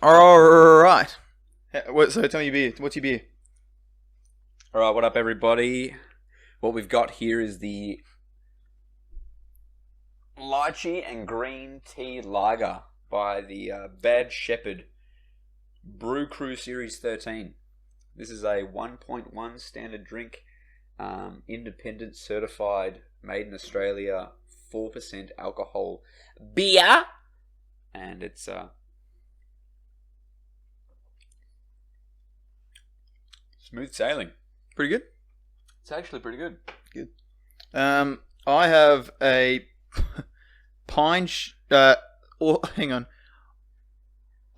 All right. So tell me your beer. What's your beer? All right, what up, everybody? What we've got here is the lychee and green tea lager by the Bad Shepherd Brew Crew Series 13. This is a 1.1 standard drink, independent certified, made in Australia, 4% alcohol beer, and it's smooth sailing. Pretty good. It's actually pretty good. Good. I have a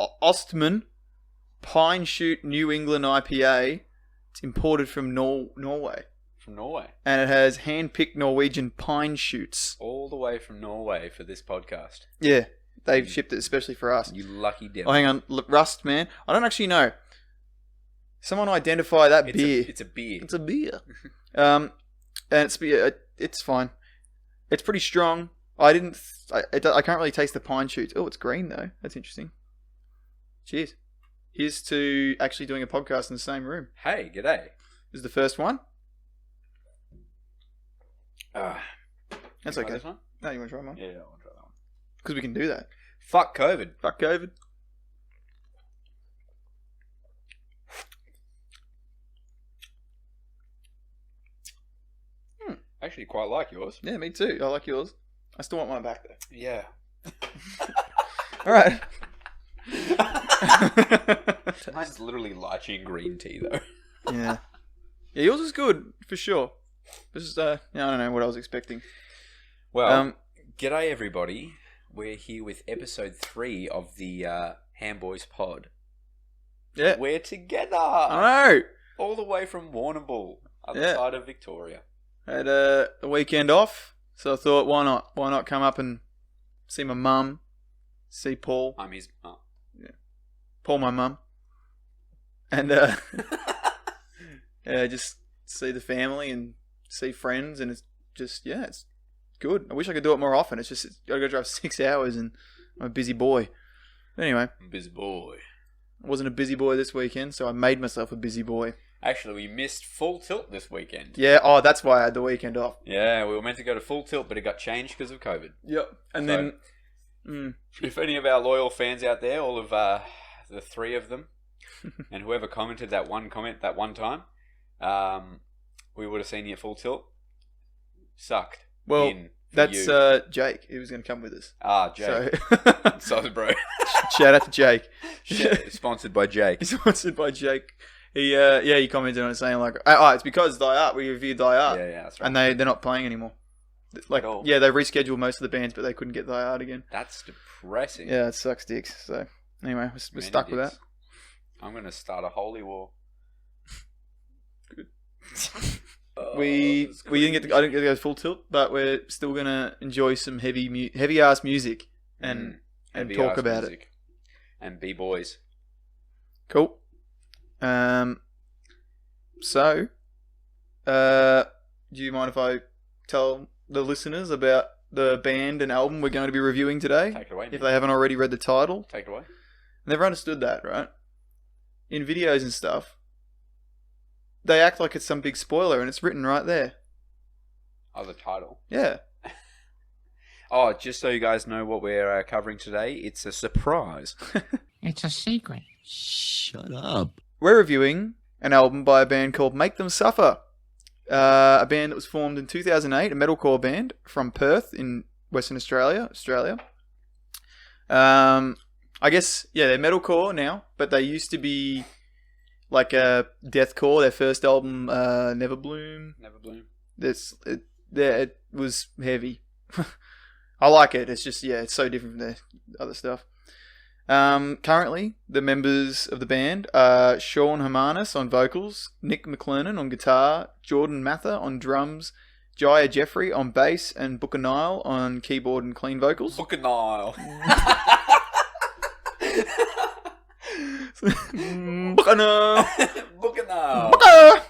Ostman Pine Shoot New England IPA. It's imported from Norway. From Norway. And it has hand-picked Norwegian pine shoots. All the way from Norway for this podcast. Yeah, they've shipped it especially for us. You lucky devil. Oh, hang on. Rust, man. I don't actually know. Someone identify that beer. It's a beer. It's a beer. And it's fine. It's pretty strong. I can't really taste the pine shoots. Oh, it's green though. That's interesting. Cheers. Here's to actually doing a podcast in the same room. Hey, g'day. This is the first one. That's You okay. try this one? No, you want to try mine? Yeah, I want to try that one. Because we can do that. Fuck COVID. Fuck COVID. Actually, quite like yours. Yeah, me too. I like yours. I still want mine back though. Yeah. All right. Mine's literally lychee and green tea, though. Yeah. Yeah, yours is good for sure. This is I don't know what I was expecting. Well, g'day everybody. We're here with episode 3 of the HamBoys pod. Yeah. We're together. I know. All the way from Warrnambool, other Yeah. side of Victoria. Had a weekend off, so I thought, why not? Why not come up and see my mum, see Paul. I'm his. Paul, my mum, and yeah, just see the family and see friends, and it's just it's good. I wish I could do it more often. It's just I gotta drive 6 hours, and I'm a busy boy. But anyway, Busy boy. I wasn't a busy boy this weekend, so I made myself a busy boy. Actually, we missed Full Tilt this weekend. Yeah, that's why I had the weekend off. Yeah, we were meant to go to Full Tilt, but it got changed because of COVID. Yep, and So, then if any of our loyal fans out there, all of the 3 of them, and whoever commented that one comment that one time, we would have seen you at Full Tilt. Sucked. well, In for that's you. Jake. He was going to come with us. Jake. So, Sorry, bro. shout out to Jake. Sponsored by Jake. He's sponsored by Jake. He commented on it saying like, it's because Die Art. We reviewed Die Art, Yeah, that's right. and they're not playing anymore. Like, At all. yeah, they rescheduled most of the bands, but they couldn't get Die Art again. That's depressing. Yeah, it sucks dicks. So anyway, we're Many stuck with dicks. that. I'm going to start a holy war. Good. Oh, we that's didn't get good. I didn't get to go full tilt, but we're still gonna enjoy some heavy ass music and Heavy talk ass about it. music. And B-boys. Cool. So, do you mind if I tell the listeners about the band and album we're going to be reviewing today? Take it away. If man. they haven't already read the title. Take it away. Never understood that, right? In videos and stuff, they act like it's some big spoiler and it's written right there. Oh, the title. Yeah. Oh, just so you guys know what we're covering today, it's a surprise. It's a secret. Shut up. We're reviewing an album by a band called Make Them Suffer. A band that was formed in 2008, a metalcore band from Perth in Western Australia. I guess, they're metalcore now, but they used to be like a deathcore. Their first album, Never Bloom. Never Bloom. It was heavy. I like it. It's just, it's so different from the other stuff. Currently, the members of the band are Sean Hermanus on vocals, Nick McLernan on guitar, Jordan Mather on drums, Jaya Jeffrey on bass, and Booker Nile on keyboard and clean vocals. Book a Nile. Booker Nile! Book a Nile. Booker!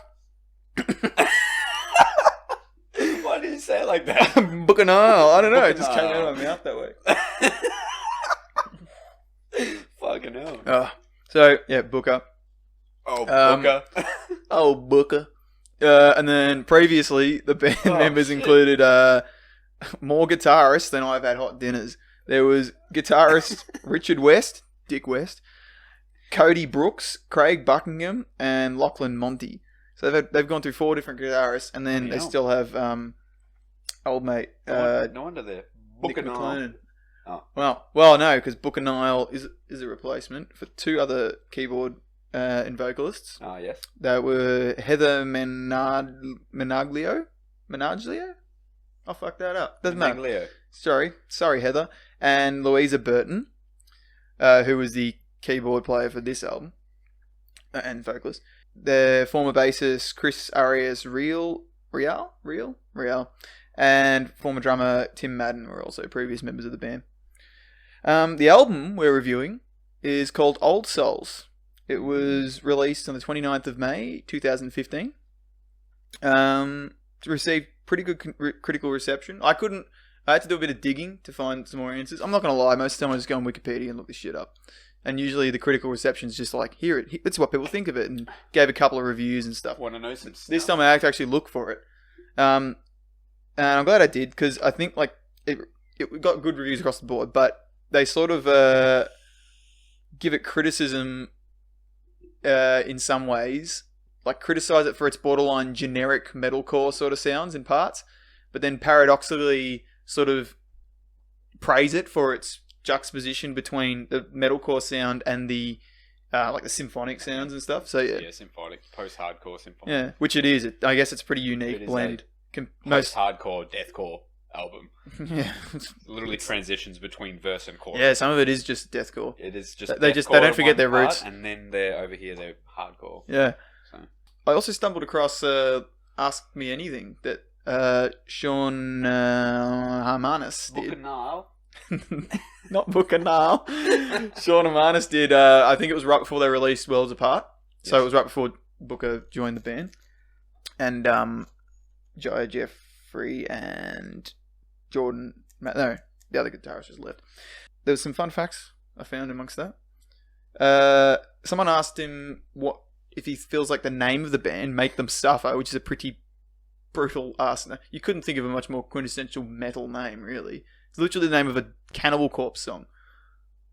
Why did you say it like that? Booker Nile! I don't know, Booker it just came out Nile. of my mouth that way. Fucking hell. So yeah, Booker. Oh, Um, Booker. Oh, Booker. And then previously, the band members included more guitarists than I've had hot dinners. There was guitarist Richard West, Dick West, Cody Brooks, Craig Buckingham, and Lachlan Monty. So they've gone through 4 different guitarists, and then they still have old mate No wonder they're Nick Booker McLean. Oh. Well, no, because Booker Nile is a replacement for 2 other keyboard and vocalists. Ah, yes. That were Heather Menaglio. I'll fuck that up. Doesn't matter. Menaglio. Sorry, Heather. And Louisa Burton, who was the keyboard player for this album and vocalist. Their former bassist Chris Arias Real, and former drummer Tim Madden were also previous members of the band. The album we're reviewing is called Old Souls. It was released on the 29th of May, 2015. It received pretty good critical reception. I had to do a bit of digging to find some more answers. I'm not going to lie, most of the time I just go on Wikipedia and look this shit up. And usually the critical reception is just like, it's what people think of it, and gave a couple of reviews and stuff. Want to know some stuff? This time I had to actually look for it. And I'm glad I did, because I think like it got good reviews across the board, but they sort of give it criticism in some ways, like criticize it for its borderline generic metalcore sort of sounds in parts, but then paradoxically sort of praise it for its juxtaposition between the metalcore sound and the like the symphonic sounds and stuff. So yeah, symphonic, post-hardcore symphonic. Yeah, which it is. I guess it's a pretty unique blend. Post-hardcore deathcore album. Yeah, literally transitions between verse and chorus. Yeah, some of it is just deathcore. It is just they don't forget their roots, and then they're over here they're hardcore. Yeah. So. I also stumbled across Ask Me Anything that Sean Harmanis did. Booker Nile. Not Booker Nile. Sean Harmanis did. I think it was right before they released Worlds Apart. Yes. So it was right before Booker joined the band, and Jai Jeffrey and Jordan. No, the other guitarist just left. There was some fun facts I found amongst that. Someone asked him what if he feels like the name of the band, Make Them Suffer, which is a pretty brutal ass name. You couldn't think of a much more quintessential metal name, really. It's literally the name of a Cannibal Corpse song.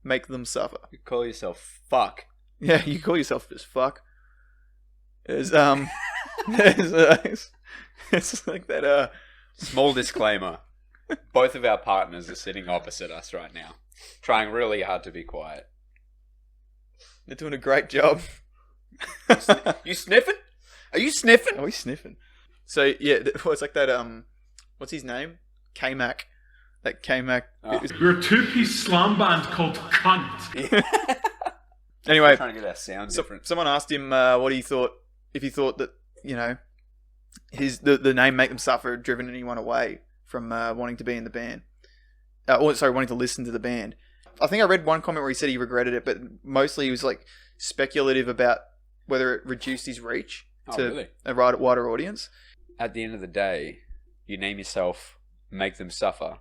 Make Them Suffer. You call yourself Fuck. Yeah, you call yourself just Fuck. It's like that. Small disclaimer. Both of our partners are sitting opposite us right now, trying really hard to be quiet. They're doing a great job. You sniffing? Are you sniffing? Are we sniffing? So yeah, it's like that. What's his name? K-Mac. That K-Mac. Oh. You're a 2-piece slam band called Cunt. Anyway, I'm trying to get our sound different. Someone asked him what he thought, if he thought that the name Make Them Suffer had driven anyone away from wanting to be in the band. Wanting to listen to the band. I think I read one comment where he said he regretted it, but mostly he was like speculative about whether it reduced his reach to a wider audience. At the end of the day, you name yourself Make Them Suffer.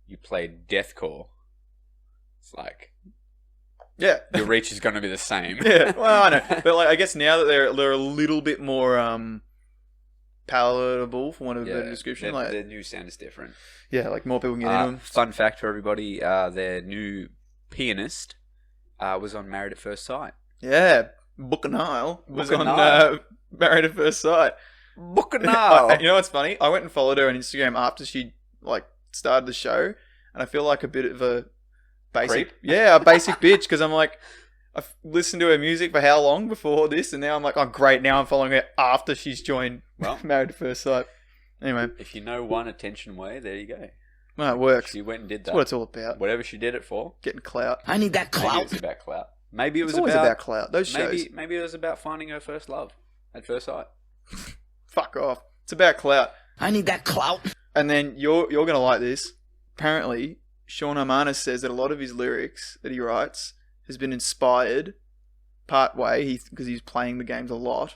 You play deathcore. It's like, yeah, your reach is going to be the same. Yeah, well, I know, but like I guess now that they're a little bit more palatable, for want of a better description. Their new sound is different. Yeah, like more people can get into them. Fun fact for everybody: their new pianist was on Married at First Sight. Yeah, Booker Nile was on Married at First Sight. Booker Nile. You know what's funny? I went and followed her on Instagram after she started the show, and I feel like a bit of a basic, a basic bitch, because I'm like, I've listened to her music for how long before this, and now I'm like, oh great, now I'm following her after she's joined Married at First Sight. Anyway, if you know one attention way, there you go. Well, it works. She went and did that. That's what it's all about. Whatever she did it for. Getting clout. I need that clout. Maybe it was about clout. Maybe it was always about clout. Those shows. Maybe it was about finding her first love at first sight. Fuck off. It's about clout. I need that clout. And then you're gonna like this. Apparently, Sean Harmanis says that a lot of his lyrics that he writes has been inspired part way because he's playing the games a lot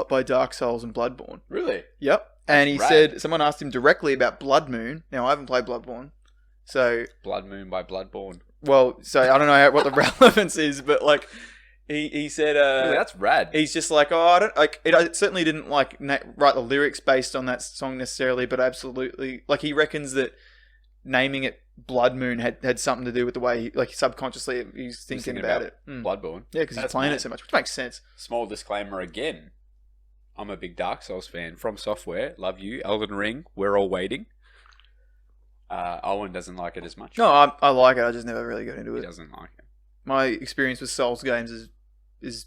by Dark Souls and Bloodborne. Really? Yep. And he said, someone asked him directly about Blood Moon. Now, I haven't played Bloodborne, so... Blood Moon by Bloodborne. well, so I don't know what the relevance is, but like he said, Really, that's rad. he's just like, oh, I don't like it. I certainly didn't like write the lyrics based on that song necessarily, but absolutely, like he reckons that naming it Blood Moon had something to do with the way, like subconsciously he's thinking about it. Bloodborne. Yeah, because he's playing it so much, which makes sense. Small disclaimer again. I'm a big Dark Souls fan. From Software, love you. Elden Ring, we're all waiting. Owen doesn't like it as much. No, I like it. I just never really got into He it. doesn't like it. My experience with Souls games is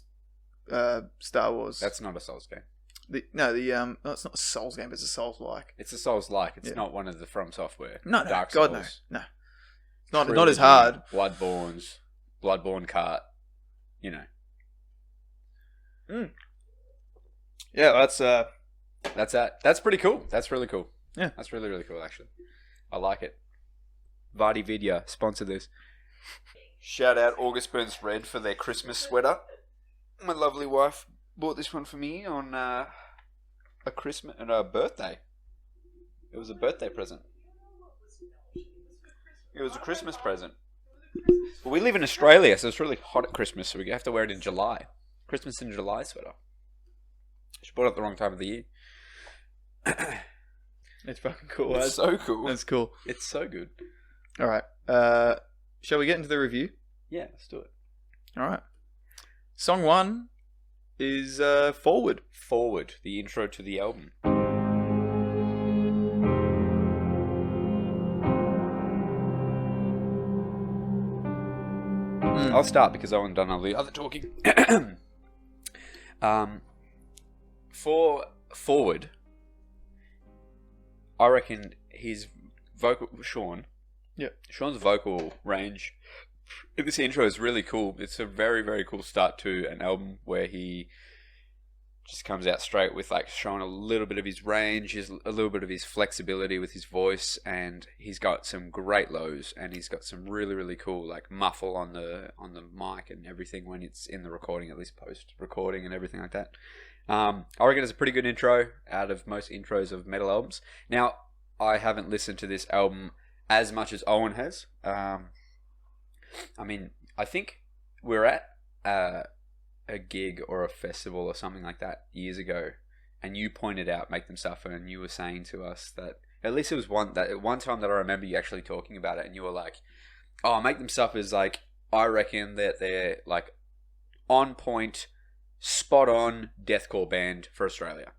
Star Wars. That's not a Souls game. No, it's not a Souls game. It's a Souls-like. It's a Souls-like. It's Yeah. not one of the From Software. No, Dark God, Souls. no. Not as hard. Bloodborne Kart. You know. Yeah, that's That's that. That's pretty cool. That's really cool. Yeah. That's really, really cool, actually. I like it. Vardy Vidya, sponsor this. Shout out August Burns Red for their Christmas sweater. My lovely wife bought this one for me on a birthday. It was a birthday present. It was a Christmas present. Well, we live in Australia, so it's really hot at Christmas, so we have to wear it in July. Christmas in July sweater. She bought it at the wrong time of the year. it's fucking cool. It's so cool. That's cool. It's so good. All right. Shall we get into the review? Yeah, let's do it. All right. Song 1 is Forward. Forward, the intro to the album. I'll start because I haven't done all the other talking. For Forward, I reckon his vocal... Sean's vocal range in this intro is really cool. It's a very, very cool start to an album where he just comes out straight with like showing a little bit of his range, a little bit of his flexibility with his voice, and he's got some great lows, and he's got some really, really cool like muffle on the mic and everything when it's in the recording, at least post recording and everything like that. I reckon it's a pretty good intro out of most intros of metal albums. Now, I haven't listened to this album as much as Owen has. I mean, I think we're at a gig or a festival or something like that years ago, and you pointed out Make Them Suffer, and you were saying to us that at least it was one time that I remember you actually talking about it, and you were like, "Oh, Make Them Suffer is like, I reckon that they're like on point, spot on deathcore band for Australia."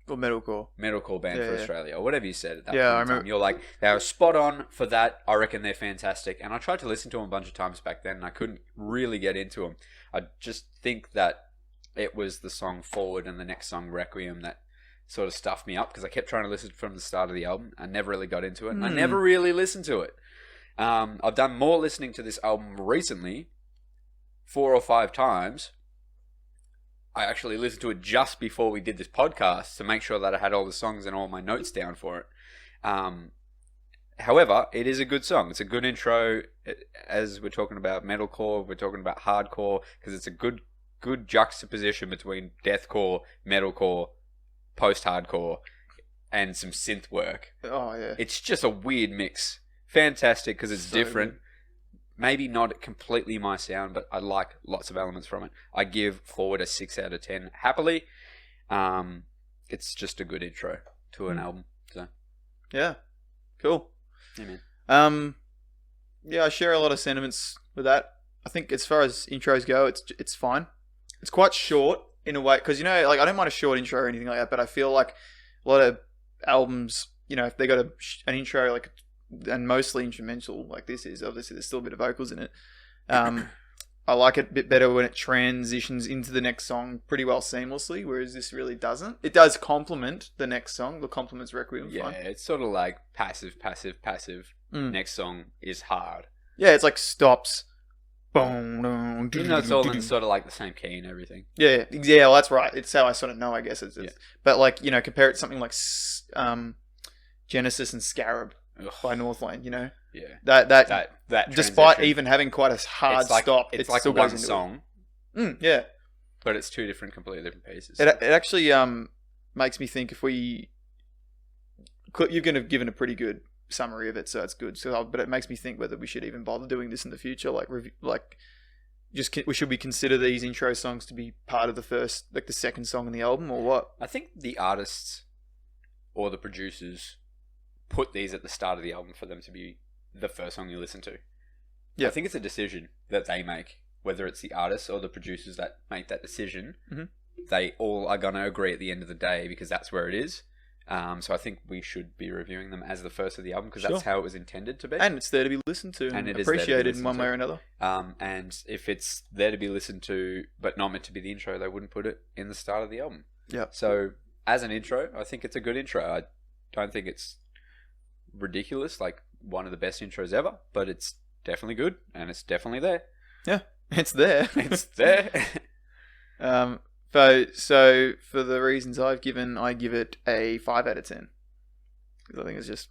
Or metalcore. Metalcore band for Australia, or whatever you said at that Yeah, point I in time. remember. You're like, they were spot on for that. I reckon they're fantastic. And I tried to listen to them a bunch of times back then, and I couldn't really get into them. I just think that it was the song Forward and the next song Requiem that sort of stuffed me up, because I kept trying to listen from the start of the album. I never really got into it, and I never really listened to it. I've done more listening to this album recently, 4 or 5 times. I actually listened to it just before we did this podcast to make sure that I had all the songs and all my notes down for it. However, it is a good song. It's a good intro. As we're talking about metalcore, we're talking about hardcore, because it's a good juxtaposition between deathcore, metalcore, post-hardcore, and some synth work. Oh, yeah. It's just a weird mix. Fantastic, because it's So different. good. Maybe not completely my sound, but I like lots of elements from it. I give Forward a 6 out of 10 happily. It's just a good intro to an album. So Yeah. Cool. yeah, man. Yeah, I share a lot of sentiments with that. I think as far as intros go, it's fine. It's quite short in a way, because, you know, like, I don't mind a short intro or anything like that, but I feel like a lot of albums, you know, if they got an intro, like, and mostly instrumental like this is, obviously there's still a bit of vocals in it. I like it a bit better when it transitions into the next song pretty well seamlessly, whereas this really doesn't. It does complement the next song. The complements Requiem Yeah, fine. it's sort of like passive. Next song is hard. Yeah, it's like stops. Boom, boom, Even though it's all in sort of like the same key and everything. yeah, well, that's right. It's how I sort of know, I guess. Yeah. But, like, you know, compare it to something like Genesis and Scarab Ugh. by Northlane, you know? Yeah. That despite transition, even having quite a hard it's like, stop, it's it like still one goes into song, it. Yeah. but it's 2 completely different pieces. It actually makes me think if you're going to give it a pretty good summary of it, so it's good. But it makes me think whether we should even bother doing this in the future. Should we consider these intro songs to be part of the second song in the album, or what? I think the artists or the producers put these at the start of the album for them to be the first song you listen to. Yeah. I think it's a decision that they make, whether it's the artists or the producers that make that decision. Mm-hmm. They all are going to agree at the end of the day because that's where it is. So I think we should be reviewing them as the first of the album because that's how it was intended to be. And it's there to be listened to and appreciated in one way or another. And if it's there to be listened to but not meant to be the intro, they wouldn't put it in the start of the album. Yeah. So as an intro, I think it's a good intro. I don't think it's ridiculous, like one of the best intros ever, but it's definitely good and it's definitely there. Yeah, it's there. It's there. So for the reasons I've given, I give it a 5 out of 10 because I think it's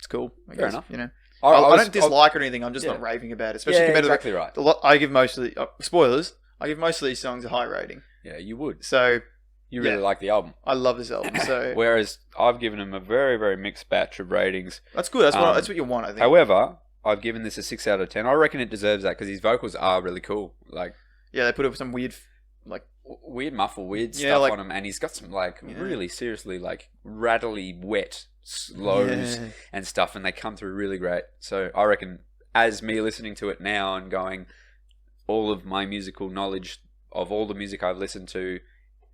cool. Fair enough. You know, I don't dislike or anything. I'm just not raving about it, especially compared exactly to right. I give most of the spoilers. I give most of these songs a high rating. Yeah, you would. So you really like the album. I love this album. So whereas I've given them a very, very mixed batch of ratings. That's good. That's what you want, I think. However, I've given this a 6 out of 10. I reckon it deserves that because his vocals are really cool. Like, yeah, they put up some weird stuff on him, and he's got some really seriously rattly wet slows and stuff, and they come through really great. So I reckon, as me listening to it now and going, all of my musical knowledge of all the music I've listened to,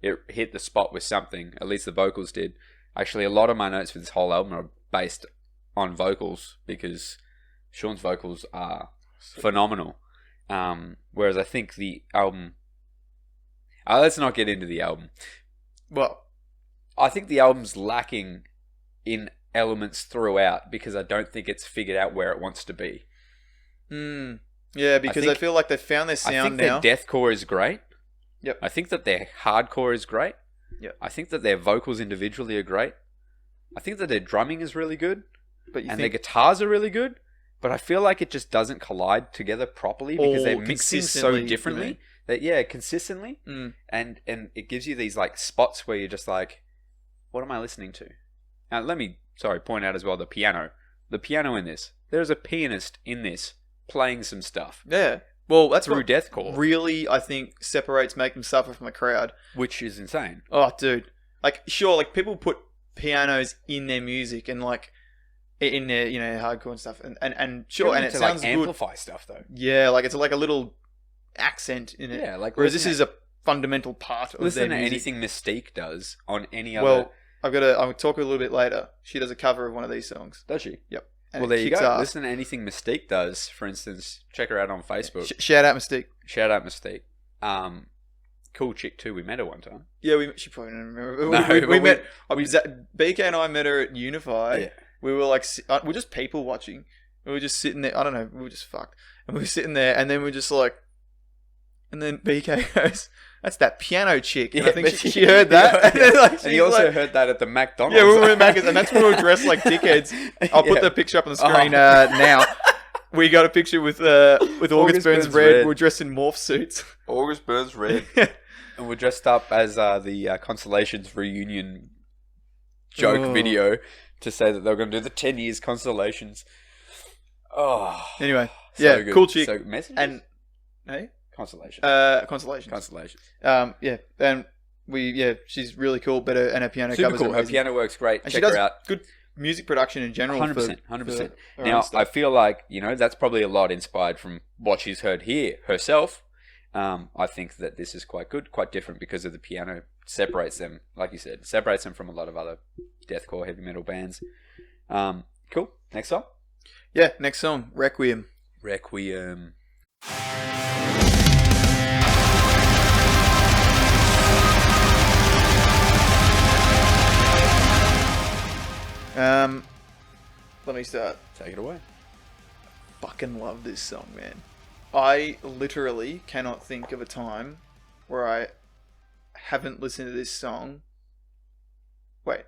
it hit the spot with something. At least the vocals did. Actually, a lot of my notes for this whole album are based on vocals because Sean's vocals are phenomenal. Whereas I think the album... let's not get into the album. Well, I think the album's lacking in elements throughout because I don't think it's figured out where it wants to be. Yeah, because I feel like they've found their sound now. I think their deathcore is great. Yep. I think that their hardcore is great. Yep. I think that their vocals individually are great. I think that their drumming is really good. Their guitars are really good. But I feel like it just doesn't collide together properly because they're mixing so differently. Consistently. And it gives you these spots where you're just like, what am I listening to? Now let me point out as well the piano. The piano in this. There's a pianist in this playing some stuff. Yeah. Well, that's through what deathcore. Really, I think separates Make Them Suffer from the crowd. Which is insane. Oh, dude. People put pianos in their music and in their hardcore and stuff, and sure, and it sounds good. Amplify stuff though. Yeah, it's like a little accent in it. Yeah, whereas this is a fundamental part of listen their to music. anything Mystique does on any other. Well, I'll talk a little bit later. She does a cover of one of these songs. Does she? Yep. And well, there you go. Ass. Listen to anything Mystique does. For instance, check her out on Facebook. Shout out Mystique. Shout out Mystique. Cool chick too. We met her one time. Yeah, she probably don't remember. We met. BK and I met her at Unify. Yeah. We were we're just people watching. We were just sitting there. I don't know. We were just fucked. And we were sitting there, and then we're just and then BK goes, "That's that piano chick." And I think she heard that. And he also heard that at the McDonald's. Yeah, we were in Mac's, and that's when we were dressed like dickheads. I'll put the picture up on the screen now. We got a picture with August Burns Red. We're dressed in morph suits. August Burns Red. And we're dressed up as the Constellations reunion joke video to say that they were going to do the 10 years Constellations. Oh. Anyway, so good. Cool chick. So messages? And, hey? Constellations. Constellations. And she's really cool. And her piano super covers cool. Her piano works great. And check she does her out. Good music production in general. 100%. Now, I feel like, that's probably a lot inspired from what she's heard here herself. I think that this is quite good, quite different because of the piano. Separates them, like you said, separates them from a lot of other deathcore heavy metal bands. Cool. Next song? Yeah, next song, Requiem. Let me start. Take it away. Fucking love this song, man. I literally cannot think of a time where I haven't listened to this song. Wait.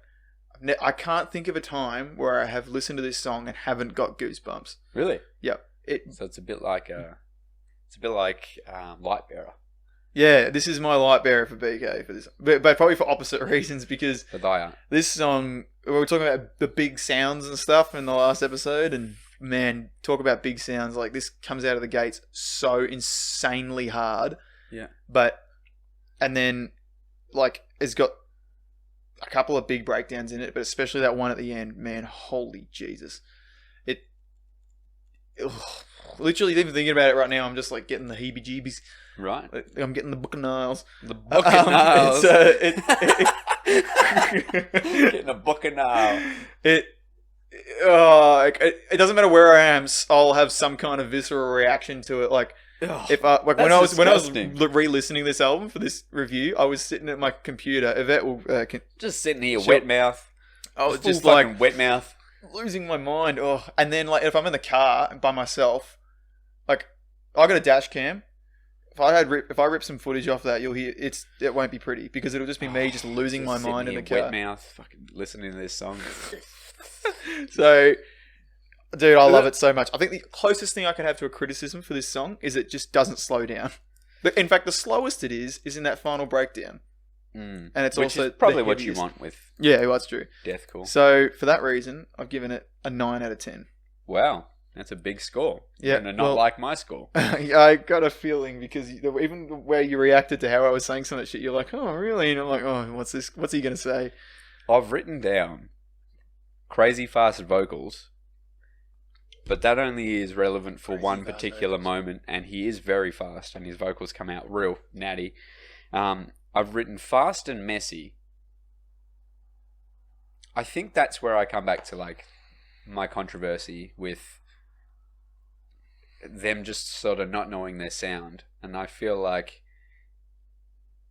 I can't think of a time where I have listened to this song and haven't got goosebumps. Really? Yep. So it's a bit like Lightbearer. Yeah, this is my light bearer for BK for this, but probably for opposite reasons because For Daya. This song we were talking about the big sounds and stuff in the last episode, and man, talk about big sounds. Like, this comes out of the gates so insanely hard. Yeah. And then, like, it's got a couple of big breakdowns in it, but especially that one at the end, man, holy Jesus. Literally, even thinking about it right now, I'm just like getting the heebie-jeebies. Right. I'm getting the book of nails. The book of nails. Getting a book of nails. It doesn't matter where I am, I'll have some kind of visceral reaction to it. Like, if I like when I was re-listening to this album for this review, I was sitting at my computer. Yvette will just sitting here, wet mouth. I was just full like fucking wet mouth, losing my mind. Oh, and then like if I'm in the car by myself, like I got a dash cam. If I rip some footage off that, you'll hear it won't be pretty because it'll just be me just losing my mind in the car. Wet mouth, fucking listening to this song. So, dude, I love it so much. I think the closest thing I can have to a criticism for this song is it just doesn't slow down. In fact, the slowest it is in that final breakdown. And it's which also is probably the what you heaviest. want with Yeah, well, that's true. deathcore. So, for that reason, I've given it a 9 out of 10. Wow, that's a big score. Yeah, and not like my score. I got a feeling because even the way you reacted to how I was saying some of that shit, you're like, oh, really? And I'm like, oh, what's this? What's he going to say? I've written down crazy fast vocals, but that only is relevant for one particular moment, and he is very fast, and his vocals come out real natty. I've written fast and messy. I think that's where I come back to like my controversy with them just sort of not knowing their sound, and I feel like,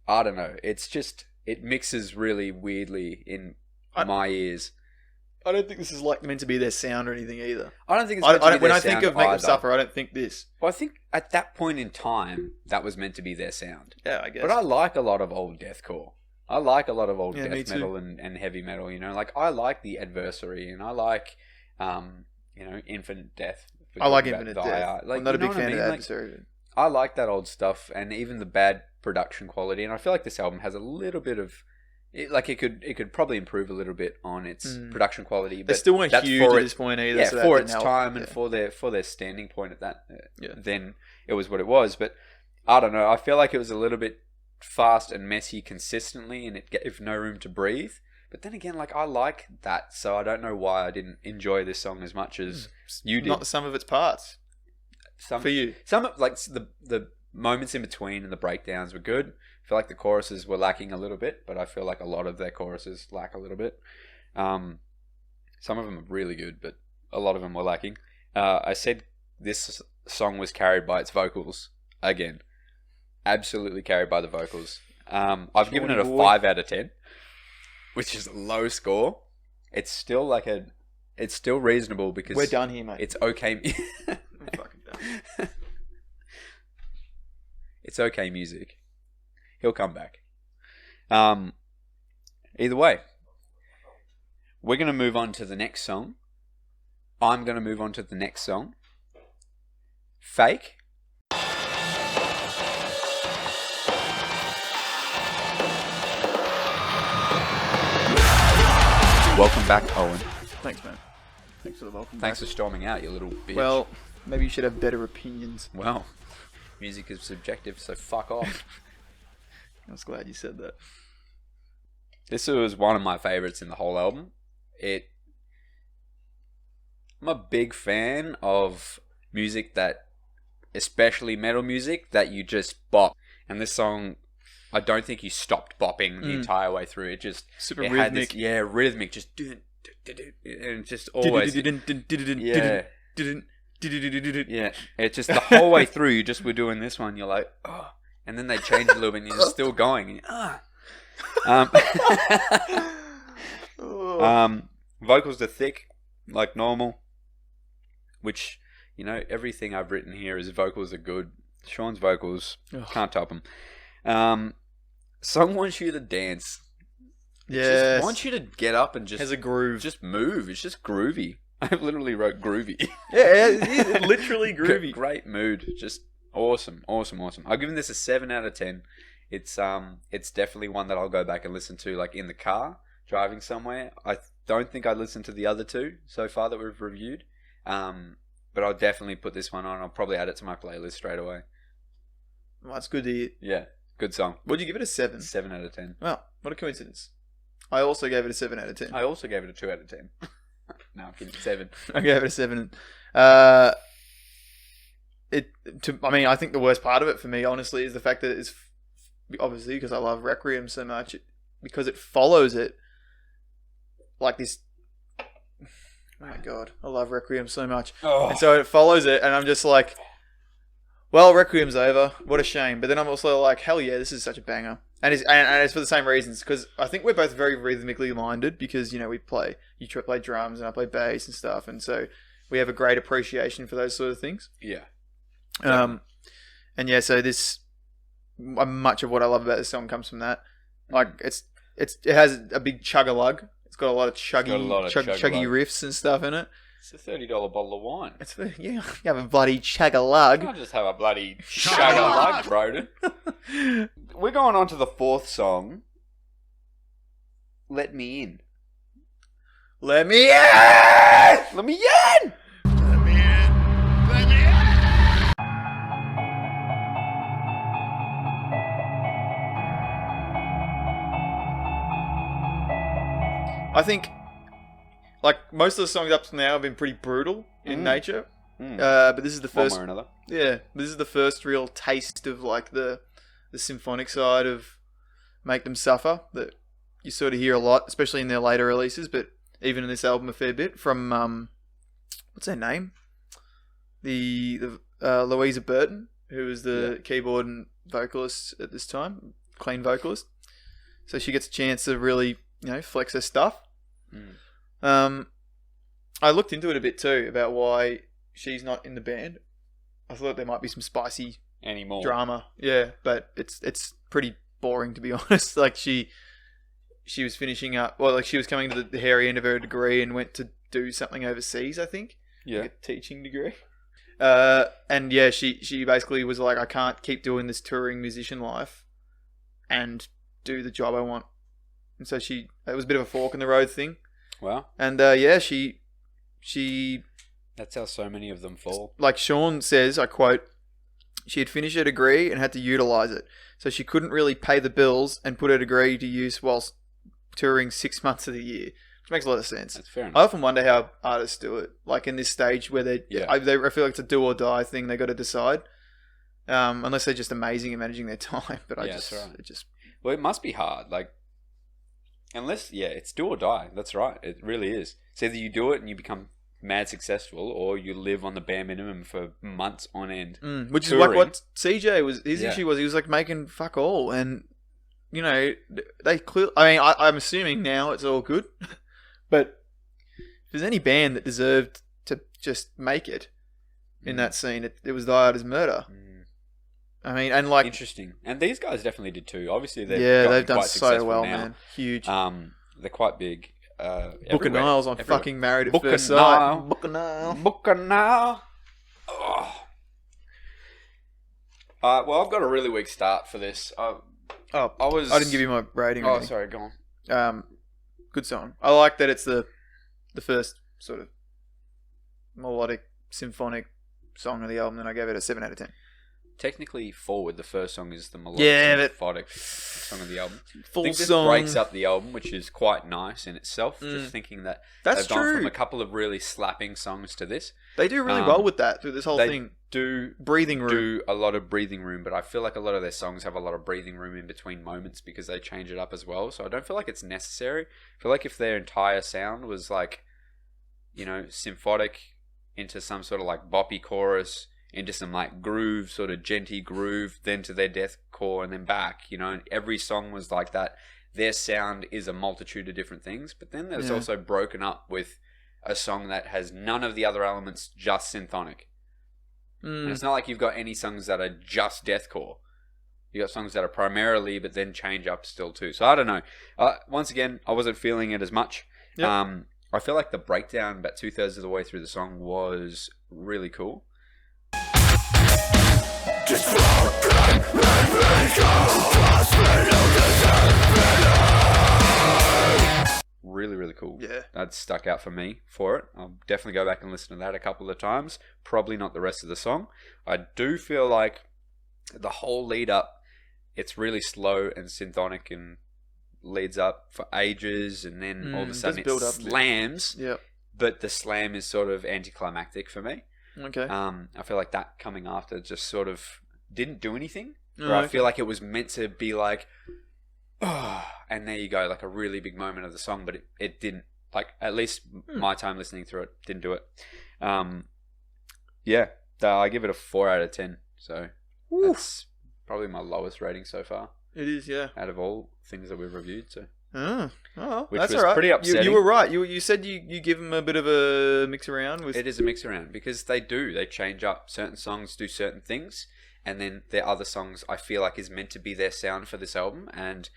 I don't know, it mixes really weirdly in my ears. I don't think this is like meant to be their sound or anything either. I don't think it's meant to be their when I sound think of Make Them either. Suffer, I don't think this. Well, I think at that point in time, that was meant to be their sound. Yeah, I guess. But I like a lot of old deathcore. I like a lot of old Yeah, me death too. metal and heavy metal, you know. Like, I like the Adversary, and I like, Infinite Death. I like Infinite Death. Like, I'm not a you know big what I fan mean? of Like, Adversary. I like that old stuff, and even the bad production quality. And I feel like this album has a little bit of, it could probably improve a little bit on its production quality. They But still weren't that's huge for at this point either. Yeah, so that for didn't its help. time and Yeah. for their standing point at that, Yeah. then it was what it was. But I don't know. I feel like it was a little bit fast and messy consistently, and it gave no room to breathe. But then again, like, I like that, so I don't know why I didn't enjoy this song as much as you did. Not the sum of its parts. For you. Some of, like, the moments in between and the breakdowns were good. I feel like the choruses were lacking a little bit, but I feel like a lot of their choruses lack a little bit. Some of them are really good, but a lot of them were lacking. I said this song was carried by its vocals again. Absolutely carried by the vocals. I've given it a 5 out of 10, which is a low score. It's still it's still reasonable because We're done here, mate. it's okay. I'm fucking done. It's okay music. He'll come back. Either way, we're going to move on to the next song. I'm going to move on to the next song. Fake. Welcome back, Owen. Thanks, man. Thanks for the welcome. Thanks for storming out, you little bitch. Well, maybe you should have better opinions. Well, music is subjective, so fuck off. I was glad you said that. This was one of my favorites in the whole album. I'm a big fan of music that, especially metal music, that you just bop. And this song, I don't think you stopped bopping the entire way through. It just Super it rhythmic. Had this, rhythmic, just and just always yeah. It's just the whole way through. You just were doing this one. You're like, oh, and then they change a little bit, and you're still going. And vocals are thick, like normal. Which, everything I've written here is vocals are good. Sean's vocals, can't top them. Song wants you to dance. Yeah. Just wants you to get up and just Has a groove. just move. It's just groovy. I literally wrote groovy. Yeah, it is literally groovy. Great mood. Just awesome. I've given this a 7 out of 10. It's definitely one that I'll go back and listen to, like, in the car, driving somewhere. I don't think I listened to the other two so far that we've reviewed. But I'll definitely put this one on. I'll probably add it to my playlist straight away. Well, that's good to hear. Yeah, good song. Would you give it a 7? 7 out of 10. Well, what a coincidence. I also gave it a 7 out of 10. I also gave it a 2 out of 10. No, I'm kidding. 7. I gave it a 7. I think the worst part of it for me, honestly, is the fact that it's obviously because I love Requiem so much, because it follows it like this. Oh my god, I love Requiem so much, and so it follows it, and I'm just like, well, Requiem's over. What a shame. But then I'm also like, hell yeah, this is such a banger, and it's for the same reasons, because I think we're both very rhythmically minded, because we play. You play drums, and I play bass and stuff, and so we have a great appreciation for those sort of things. Yeah. And yeah, so this much of what I love about this song comes from that. Like it has a big chug-a-lug. It's got a lot of chuggy riffs and stuff in it. It's a $30 bottle of wine. You have a bloody chug-a-lug. I just have a bloody chug-a-lug, Broden. We're going on to the fourth song. Let Me In. Let me in! Let me in! Let me in! Let me in! I think, like, most of the songs up to now have been pretty brutal in nature. But this is the first. One way or another. Yeah, this is the first real taste of like the symphonic side of Make Them Suffer that you sort of hear a lot, especially in their later releases, but even in this album a fair bit from what's her name? The Louisa Burton, who was the keyboard and vocalist at this time, clean vocalist. So she gets a chance to really flex her stuff. I looked into it a bit too about why she's not in the band. I thought there might be some spicy anymore drama, but it's pretty boring, to be honest. Like she was finishing up, she was coming to the hairy end of her degree and went to do something overseas, I think, like a teaching degree. And yeah, she basically was like, I can't keep doing this touring musician life and do the job I want. And so it was a bit of a fork in the road thing. Wow. And she that's how so many of them fall. Like Sean says, I quote, she had finished her degree and had to utilise it. So she couldn't really pay the bills and put her degree to use whilst touring 6 months of the year. Which makes a lot of sense. That's fair enough. I often wonder how artists do it. Like in this stage where I feel like it's a do or die thing they got to decide. Unless they're just amazing at managing their time. But well, it must be hard. Like, unless, it's do or die. That's right. It really is. It's either you do it and you become mad successful, or you live on the bare minimum for months on end. Which is like what CJ was. His issue was he was like making fuck all, and they clearly. I mean, I'm assuming now it's all good, but if there's any band that deserved to just make it in that scene, it was Die Hard as Murder. I mean, and like interesting, and these guys definitely did too. Obviously, they've done so well, now. Man. Huge. They're quite big. Book of Niles on fucking Married at First Sight. Book of Nile. Book of Nile. Oh. Well, I've got a really weak start for this. I didn't give you my rating. Oh, sorry, go on. Good song. I like that it's the first sort of melodic symphonic song of the album, and I gave it a 7 out of 10. Technically, Forward, the first song, is the melodic symphonic song of the album. Full I think this song breaks up the album, which is quite nice in itself. Just thinking that they've gone from a couple of really slapping songs to this. They do really well with that through this whole thing. Do breathing room. Do a lot of breathing room, but I feel like a lot of their songs have a lot of breathing room in between moments because they change it up as well. So I don't feel like it's necessary. I feel like if their entire sound was like, symphonic into some sort of like boppy chorus, into some like groove, sort of genty groove, then to their deathcore and then back, and every song was like that. Their sound is a multitude of different things, but then there's also broken up with a song that has none of the other elements, just symphonic. And it's not like you've got any songs that are just deathcore. You got songs that are primarily, but then change up still too. So I don't know. Once again, I wasn't feeling it as much. Yep. I feel like the breakdown about 2/3 of the way through the song was really cool. Paul. Yeah. That stuck out for me for it. I'll definitely go back and listen to that a couple of times. Probably not the rest of the song. I do feel like the whole lead up, it's really slow and symphonic and leads up for ages, and then all of a sudden it build up slams. Yep. But the slam is sort of anticlimactic for me. Okay. I feel like that coming after just sort of didn't do anything. Oh, Or I okay. feel like it was meant to be like, oh, and there you go, like a really big moment of the song, but it didn't. Like, at least my time listening through it didn't do it. Yeah, I give it a 4 out of 10. So that's probably my lowest rating so far It is, yeah. out of all things that we've reviewed. So Which that's was all right. pretty upsetting. You were right. You said you give them a bit of a mix around with. it is a mix around because they change up certain songs, do certain things, and then their other songs I feel like is meant to be their sound for this album, and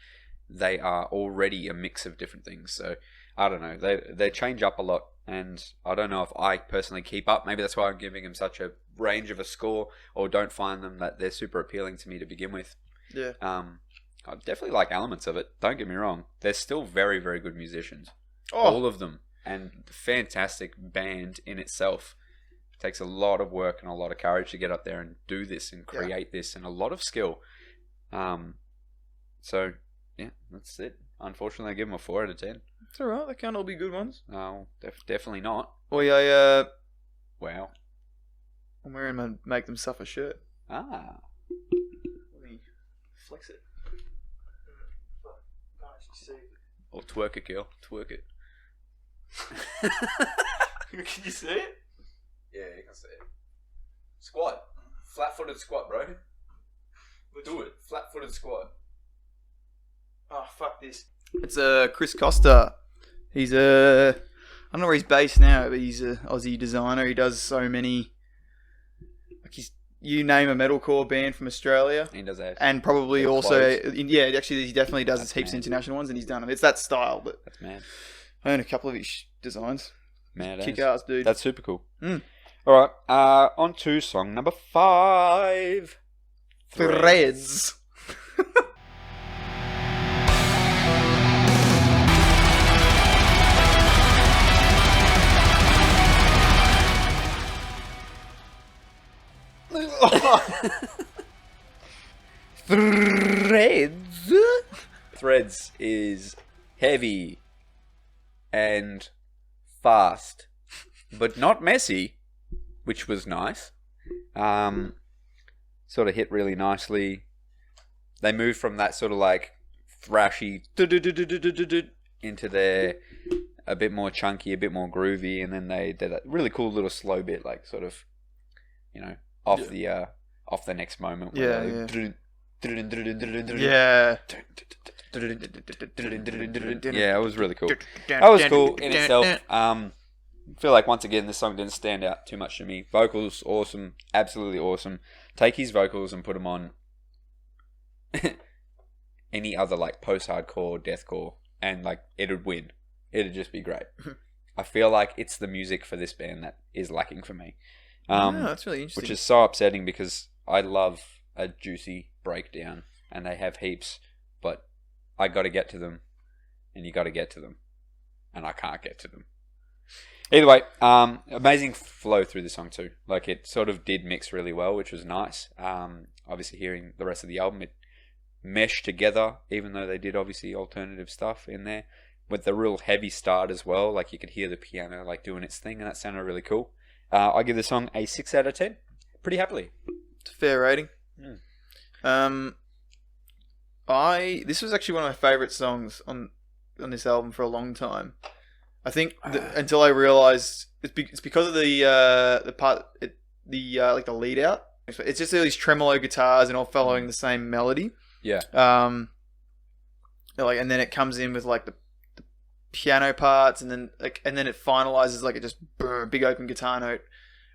they are already a mix of different things. So I don't know, they change up a lot, and I don't know if I personally keep up. Maybe that's why I'm giving them such a range of a score, or don't find them that they're super appealing to me to begin with. Yeah. I definitely like elements of it, don't get me wrong. They're still very, very good musicians, Oh, all of them, and fantastic band in itself. It takes a lot of work and a lot of courage to get up there and do this and create this, and a lot of skill. So yeah, that's it. Unfortunately, I give them a 4 out of 10. it's all right. They can't all be good ones. No, definitely not. Oh yeah, Wow. I'm wearing my Make Them Suffer shirt. Ah. Let me flex it. Can't actually see it. Or twerk it, girl. Twerk it. Can you see it? Yeah, you can see it. Squat. Flat-footed squat, bro. Do it. Flat-footed squat. Oh, fuck this. It's Chris Costa. He's I don't know where he's based now, but he's an Aussie designer. He does so many. Like you name a metalcore band from Australia, He does that. and probably Their also clothes. yeah, actually he definitely does. That's Heaps of mad. international ones, and he's done them. It's that style, but That's mad. I own a couple of his designs. Mad Kick ass. ass, dude. That's super cool. Mm. All right. On to song number 5. Threads. Threads. Threads is heavy and fast, but not messy, which was nice. Sort of hit really nicely. They moved from that sort of like thrashy into their a bit more chunky, a bit more groovy, and then they did a really cool little slow bit, like sort of, off the next moment. Yeah. Yeah, it was really cool. That was cool in itself. I feel like once again this song didn't stand out too much to me. Vocals awesome, absolutely awesome. Take his vocals and put them on any other like post-hardcore, deathcore, and like it'd win. It'd just be great. I feel like it's the music for this band that is lacking for me. That's really interesting. Which is so upsetting because I love a juicy breakdown, and they have heaps, but I got to get to them, and you got to get to them, and I can't get to them. Either way, amazing flow through the song too. Like it sort of did mix really well, which was nice. Obviously hearing the rest of the album, it meshed together, even though they did obviously alternative stuff in there with the real heavy start as well. Like you could hear the piano like doing its thing, and that sounded really cool. I give the song a 6 out of 10, pretty happily. It's a fair rating. Mm. This was actually one of my favourite songs on this album for a long time. I think until I realised it's because of the part like the lead out. It's just all these tremolo guitars and all following the same melody. Yeah. Like, and then it comes in with like the piano parts, and then it finalizes like a just big open guitar note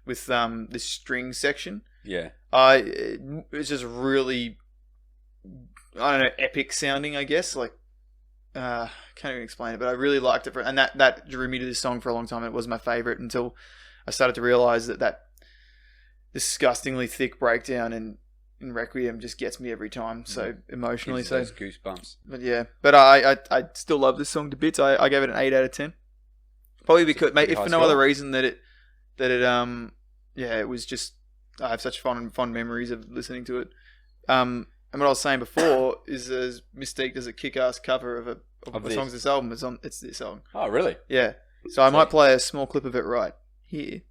with this string section. Yeah. It's just really, I don't know, epic sounding, I guess. Like, can't even explain it, but I really liked it, and that drew me to this song for a long time. It was my favorite until I started to realize that disgustingly thick breakdown in Requiem just gets me every time, so emotionally. Gives So those goosebumps. but yeah, but I still love this song to bits. I gave it an 8 out of 10. Probably because, mate, pretty if high for no score. other reason yeah, it was just, I have such fond memories of listening to it. And what I was saying before is Mystique does a kick-ass cover of Of the this. songs this album. It's this song. Oh, really? Yeah. So I might play a small clip of it right here.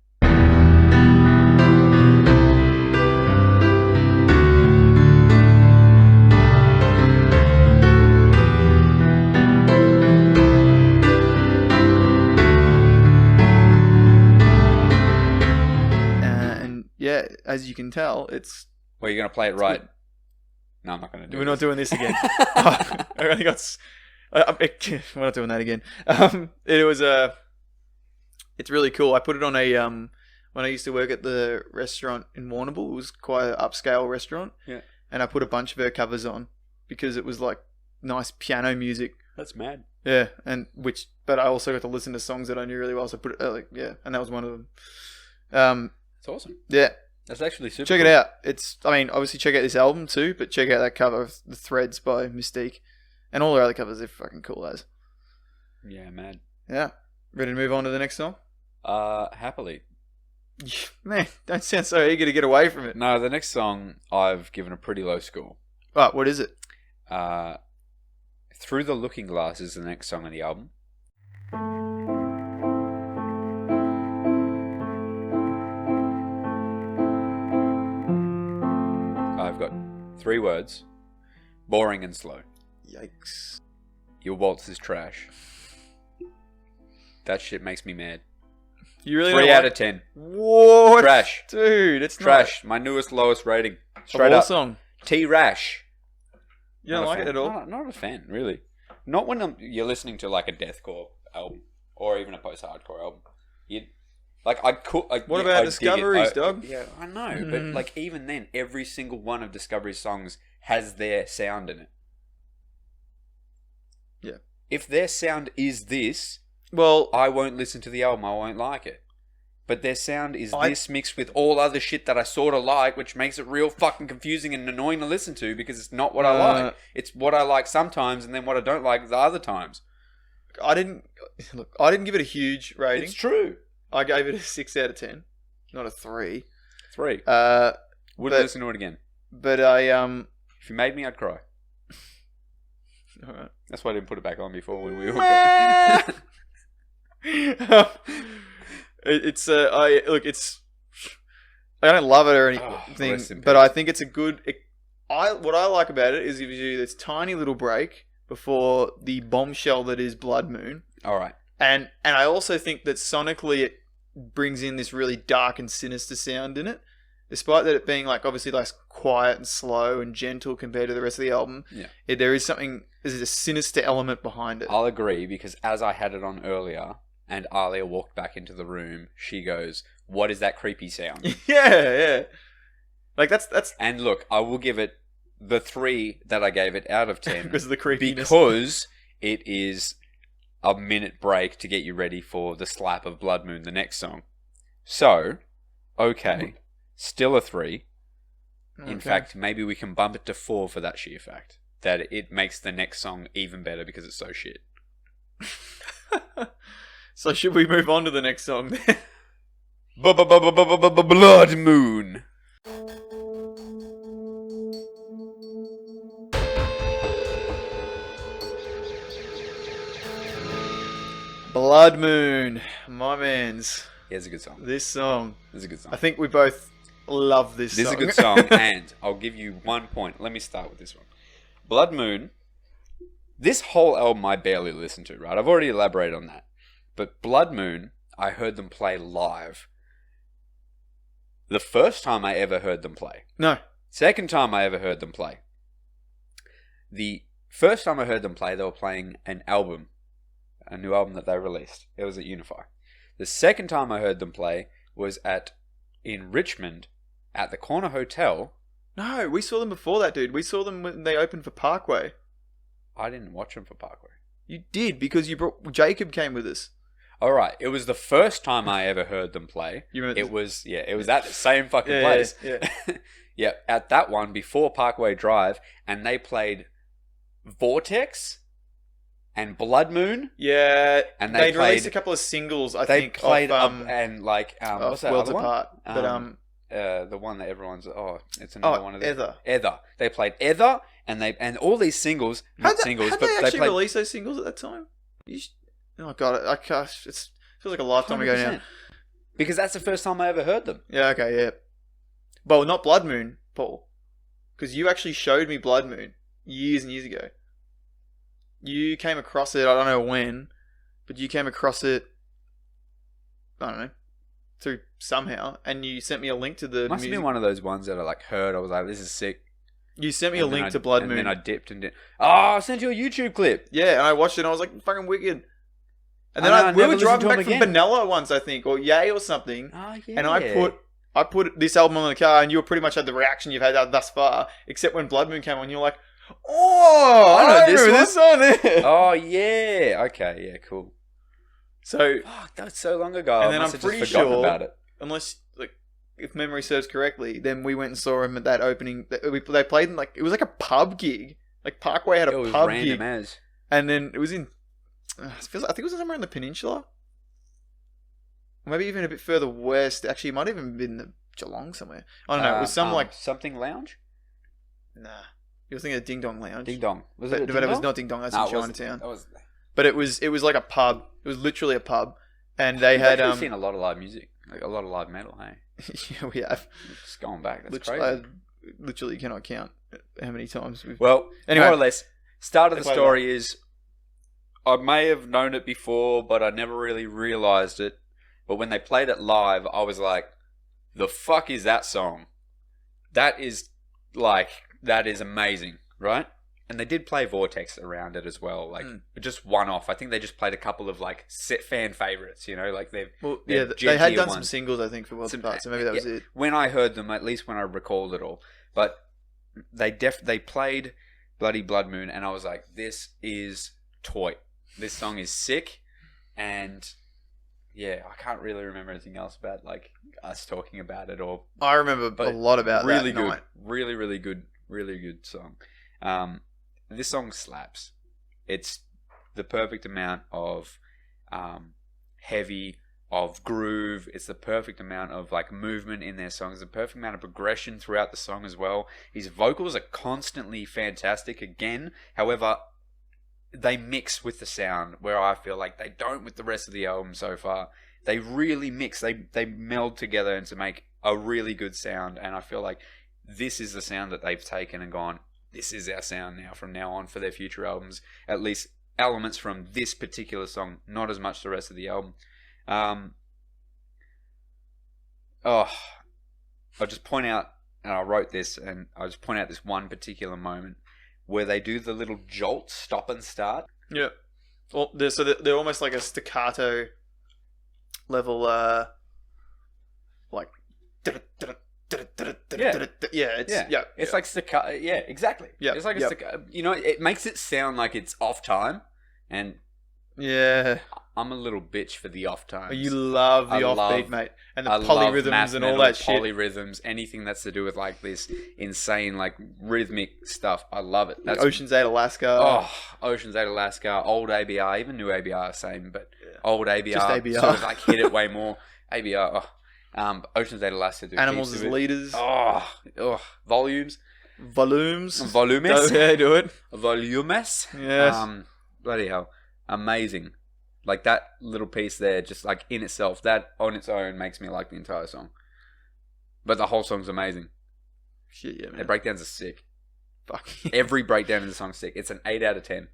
And yeah, as you can tell, it's... Well, you're going to play it right. No, I'm not going to do it. We're not doing this again. I only got... we're not doing that again. It's really cool. I put it on a when I used to work at the restaurant in Warrnambool. It was quite an upscale restaurant. Yeah. And I put a bunch of her covers on because it was like nice piano music. That's mad. Yeah, but I also got to listen to songs that I knew really well. So I put it and that was one of them. It's awesome. Yeah. That's actually super Check cool. it out. Obviously check out this album too, but check out that cover of The Threads by Mystique. And all their other covers are fucking cool as. Yeah, man. Yeah. Ready to move on to the next song? Happily. Man, don't sound so eager to get away from it. No, the next song I've given a pretty low score. Right, what is it? Through the Looking Glass is the next song on the album. I've got 3 words. Boring and slow. Yikes. Your waltz is trash. That shit makes me mad. You really 3 don't out like... of 10. What? Trash. Dude, it's Trash. My newest lowest rating. Straight all up. song. T-Rash. You don't Not a like it fan. at all? Not a fan, really. Not when you're listening to like a deathcore album or even a post-hardcore album. What about Discoveries, dog? Yeah, I know, but like even then, every single one of Discovery's songs has their sound in it. Yeah. If their sound is this, Well, I won't listen to the album. I won't like it. But their sound is this mixed with all other shit that I sort of like, which makes it real fucking confusing and annoying to listen to because it's not what I like. It's what I like sometimes, and then what I don't like the other times. I didn't give it a huge rating. It's true. I gave it a 6 out of 10, not a 3. 3. But Wouldn't listen to it again. I If you made me, I'd cry. alright. That's why I didn't put it back on before when we were. It's I don't love it or anything, rest in but peace. I think it's a good. What I like about it is it gives you this tiny little break before the bombshell that is Blood Moon, All right. and I also think that sonically it brings in this really dark and sinister sound in it, despite that it being like obviously like quiet and slow and gentle compared to the rest of the album. Yeah. There's a sinister element behind it. I'll agree because as I had it on earlier, and Alia walked back into the room, she goes, "What is that creepy sound?" yeah. Like that's And look, I will give it the 3 that I gave it out of 10 because of the creepiness. because it is a minute break to get you ready for the slap of Blood Moon, the next song. So, okay, still a 3. In Okay. fact, maybe we can bump it to 4 for that sheer fact that it makes the next song even better because it's so shit. So should we move on to the next song then? Blood Moon. Blood Moon, my man's. Yeah, it's a good song. This song. It's a good song. I think we both love this This is song. a good song, and I'll give you 1 point. Let me start with this one. Blood Moon. This whole album I barely listened to, right? I've already elaborated on that. But Blood Moon, I heard them play live. The first time I ever heard them play. No. Second time I ever heard them play. The first time I heard them play, they were playing an album. A new album that they released. It was at Unify. The second time I heard them play was in Richmond at the Corner Hotel. No, we saw them before that, dude. We saw them when they opened for Parkway. I didn't watch them for Parkway. You did, because Jacob came with us. Alright, it was the first time I ever heard them play. You remember It was at the same fucking Yeah, place. yeah. Yeah, at that one before Parkway Drive, and they played Vortex and Blood Moon. Yeah, And they they released played- a couple of singles. I They think played off, and like what's that Worlds other one? Apart. But The one that everyone's it's another one of them. Ether. Ether. They played Ether, and all these singles, not singles, had but they they actually played released those singles at that time? Oh god, it feels like a lifetime ago now. 100%. Because that's the first time I ever heard them. Yeah, okay, yeah. Well, not Blood Moon, Paul, because you actually showed me Blood Moon years and years ago. You came across it. I don't know when, but you came across it. I don't know, through somehow, and you sent me a link to the. Must have music. been one of those ones that I like heard. I was like, "This is sick." You sent me a And then link to Blood and Moon. then I dipped and did. Oh, I sent you a YouTube clip. Yeah, and I watched it and I was like, fucking wicked. And I then know, I we never were driving listened to back him from again. Benalla once, I think, or Yay or something. Oh yeah. And I put this album on the car and you pretty much had the reaction you've had thus far, except when Blood Moon came on, you're like, oh, I know this song there. Oh yeah. Okay. Yeah. Cool. So, Fuck, that was so long ago. And I then must I'm have just pretty forgotten sure- about it. unless, like, if memory serves correctly, then we went and saw him at that opening. They played in, like, it was like a pub gig. Like, Parkway had It a was pub random gig. as. And then it was in, I think it was somewhere in the peninsula. Or maybe even a bit further west. Actually, it might have even been the Geelong somewhere. I don't know. It was some like... something lounge. Nah. You were thinking of Ding Dong Lounge. Ding Dong. Was But, it? but it was not Ding Dong. That's No, in it wasn't. Chinatown. That was. But it was like a pub. It was literally a pub. And they We've had... actually seen a lot of live music, like a lot of live metal. Hey, yeah, we have. just going back. That's Literally, crazy. I literally cannot count how many times we've... Well, Anyway. more or less, start of They the played story is I may have known it before, but I never really realized it. But when they played it live, I was like, the fuck is that song? That is amazing, right? And they did play Vortex around it as well, like just one off. I think they just played a couple of like set fan favorites, you know, like they've Well, they're yeah, they had judgier done some ones. singles, I think, for Worlds Some- Apart, so maybe that was yeah, it. When I heard them, at least when I recalled it all. But they played Bloody Blood Moon, and I was like, this is toy. This song is sick, and yeah, I can't really remember anything else about like us talking about it or. I remember But a lot about really that good, night. really good song. This song slaps. It's the perfect amount of heavy, of groove. It's the perfect amount of like movement in their songs. The perfect amount of progression throughout the song as well. His vocals are constantly fantastic. Again, however, they mix with the sound where I feel like they don't with the rest of the album so far. They really mix. They meld together and to make a really good sound. And I feel like this is the sound that they've taken and gone, this is our sound now from now on for their future albums. At least elements from this particular song, not as much the rest of the album. I'll just point out, and I wrote this, and I'll just point out this one particular moment where they do the little jolt, stop and start. Yeah. Well, they're almost like a staccato level, like... It's like staccato. Yeah, exactly. Yeah, it's like a yep. staccato. You know, it makes it sound like it's off time, and Yeah. I'm a little bitch for the off times. You love the I offbeat, love- mate. And the I love math polyrhythms and all metal, that shit. polyrhythms, anything that's to do with like this insane like rhythmic stuff. I love it. Like Ocean's 8 Alaska. Oh, Ocean's 8 Alaska, old ABR, even new ABR, same, but old ABR, Just ABR. sort of like hit it way more. ABR, Ocean's 8 Alaska, do Animals heaps as of it. leaders. Volumes, Volumes. volumes, Yeah, do it. volumes. Yes. Bloody hell, amazing. Like that little piece there, just like in itself, that on its own makes me like the entire song. But the whole song's amazing. Shit, yeah, man. Their breakdowns are sick. Fuck. Every breakdown in the song's sick. It's an 8 out of 10.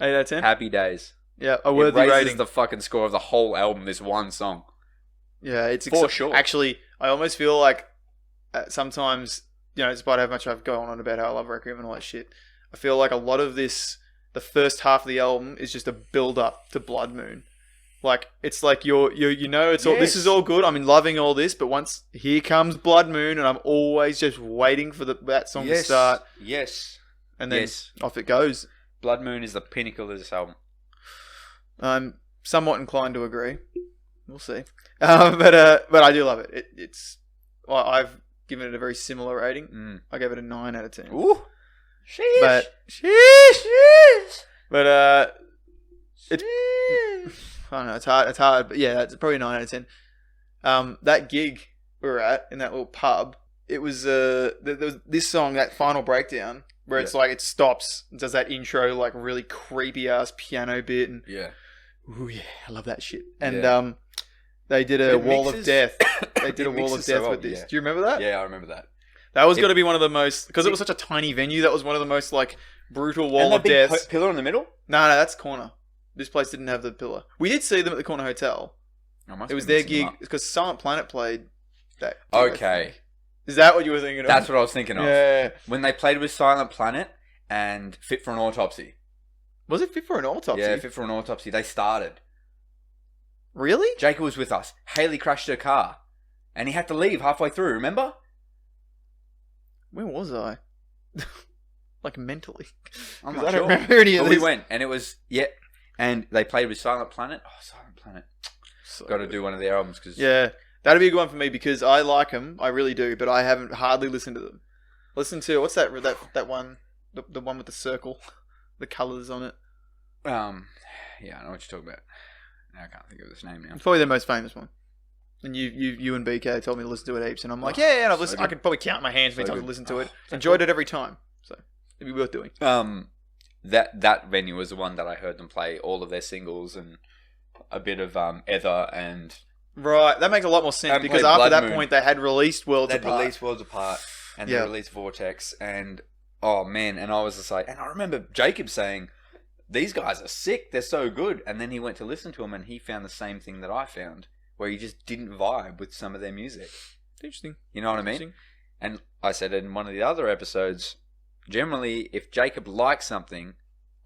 8 out of 10? Happy days. Yeah, a It worthy raises rating. the fucking score of the whole album, this one song. Yeah, it's For sure. Actually, I almost feel like sometimes, you know, despite how much I've gone on about how I love Requiem and all that shit, I feel like a lot of this, the first half of the album is just a build up to Blood Moon. Like, it's like you know, it's all, this is all good. I'm loving all this, but once here comes Blood Moon, and I'm always just waiting for that song to start, Yes. and then Yes. off it goes. Blood Moon is the pinnacle of this album. I'm somewhat inclined to agree. We'll see. But I do love it. Well, I've given it a very similar rating. I gave it a 9 out of 10. Ooh. Sheesh. But It's, I don't know. It's hard. It's hard. But yeah, it's probably a 9 out of 10. That gig we were at in that little pub. It was there was this song, that final breakdown, where it's like it stops, and does that intro like really creepy ass piano bit, and ooh yeah, I love that shit. And they did a wall of death. They did a wall of death with this. Do you remember that? Yeah, I remember that. That was got to be one of the most, because it was such a tiny venue. That was one of the most like brutal wall of death. Pillar in the middle? No, that's Corner. This place didn't have the pillar. We did see them at the Corner Hotel. It was their gig because Silent Planet played that. Okay. Is that what you were thinking of? That's what I was thinking of. Yeah. When they played with Silent Planet and Fit for an Autopsy. Was it Fit for an Autopsy? Yeah, Fit for an Autopsy. They started. Really? Jacob was with us. Haley crashed her car. And he had to leave halfway through, remember? Where was I? Like mentally. I'm 'Cause not I don't sure. remember any of But this. we went, and it was, and they played with Silent Planet. Oh, Silent Planet. So Got to do one of their albums. Cause yeah, that'd be a good one for me because I like them. I really do, but I haven't hardly listened to them. Listen to, what's that one, the one with the circle, the colours on it. Yeah, I know what you're talking about. I can't think of this name now. It's probably their most famous one. And you and BK told me to listen to it heaps, and I'm like, yeah, and I've listened. I could probably count my hands how many times I've listened to it. Enjoyed it every time, so it'd be worth doing. That venue was the one that I heard them play all of their singles and a bit of Ether and Right, that makes a lot more sense And because played after Blood that Moon. point they had released Worlds they'd Apart. released Worlds Apart and Yeah. they released Vortex and oh man, and I was just like, and I remember Jacob saying, these guys are sick, they're so good, and then he went to listen to them and he found the same thing that I found, where he just didn't vibe with some of their music. Interesting. You know what I mean? And I said in one of the other episodes, generally, if Jacob likes something,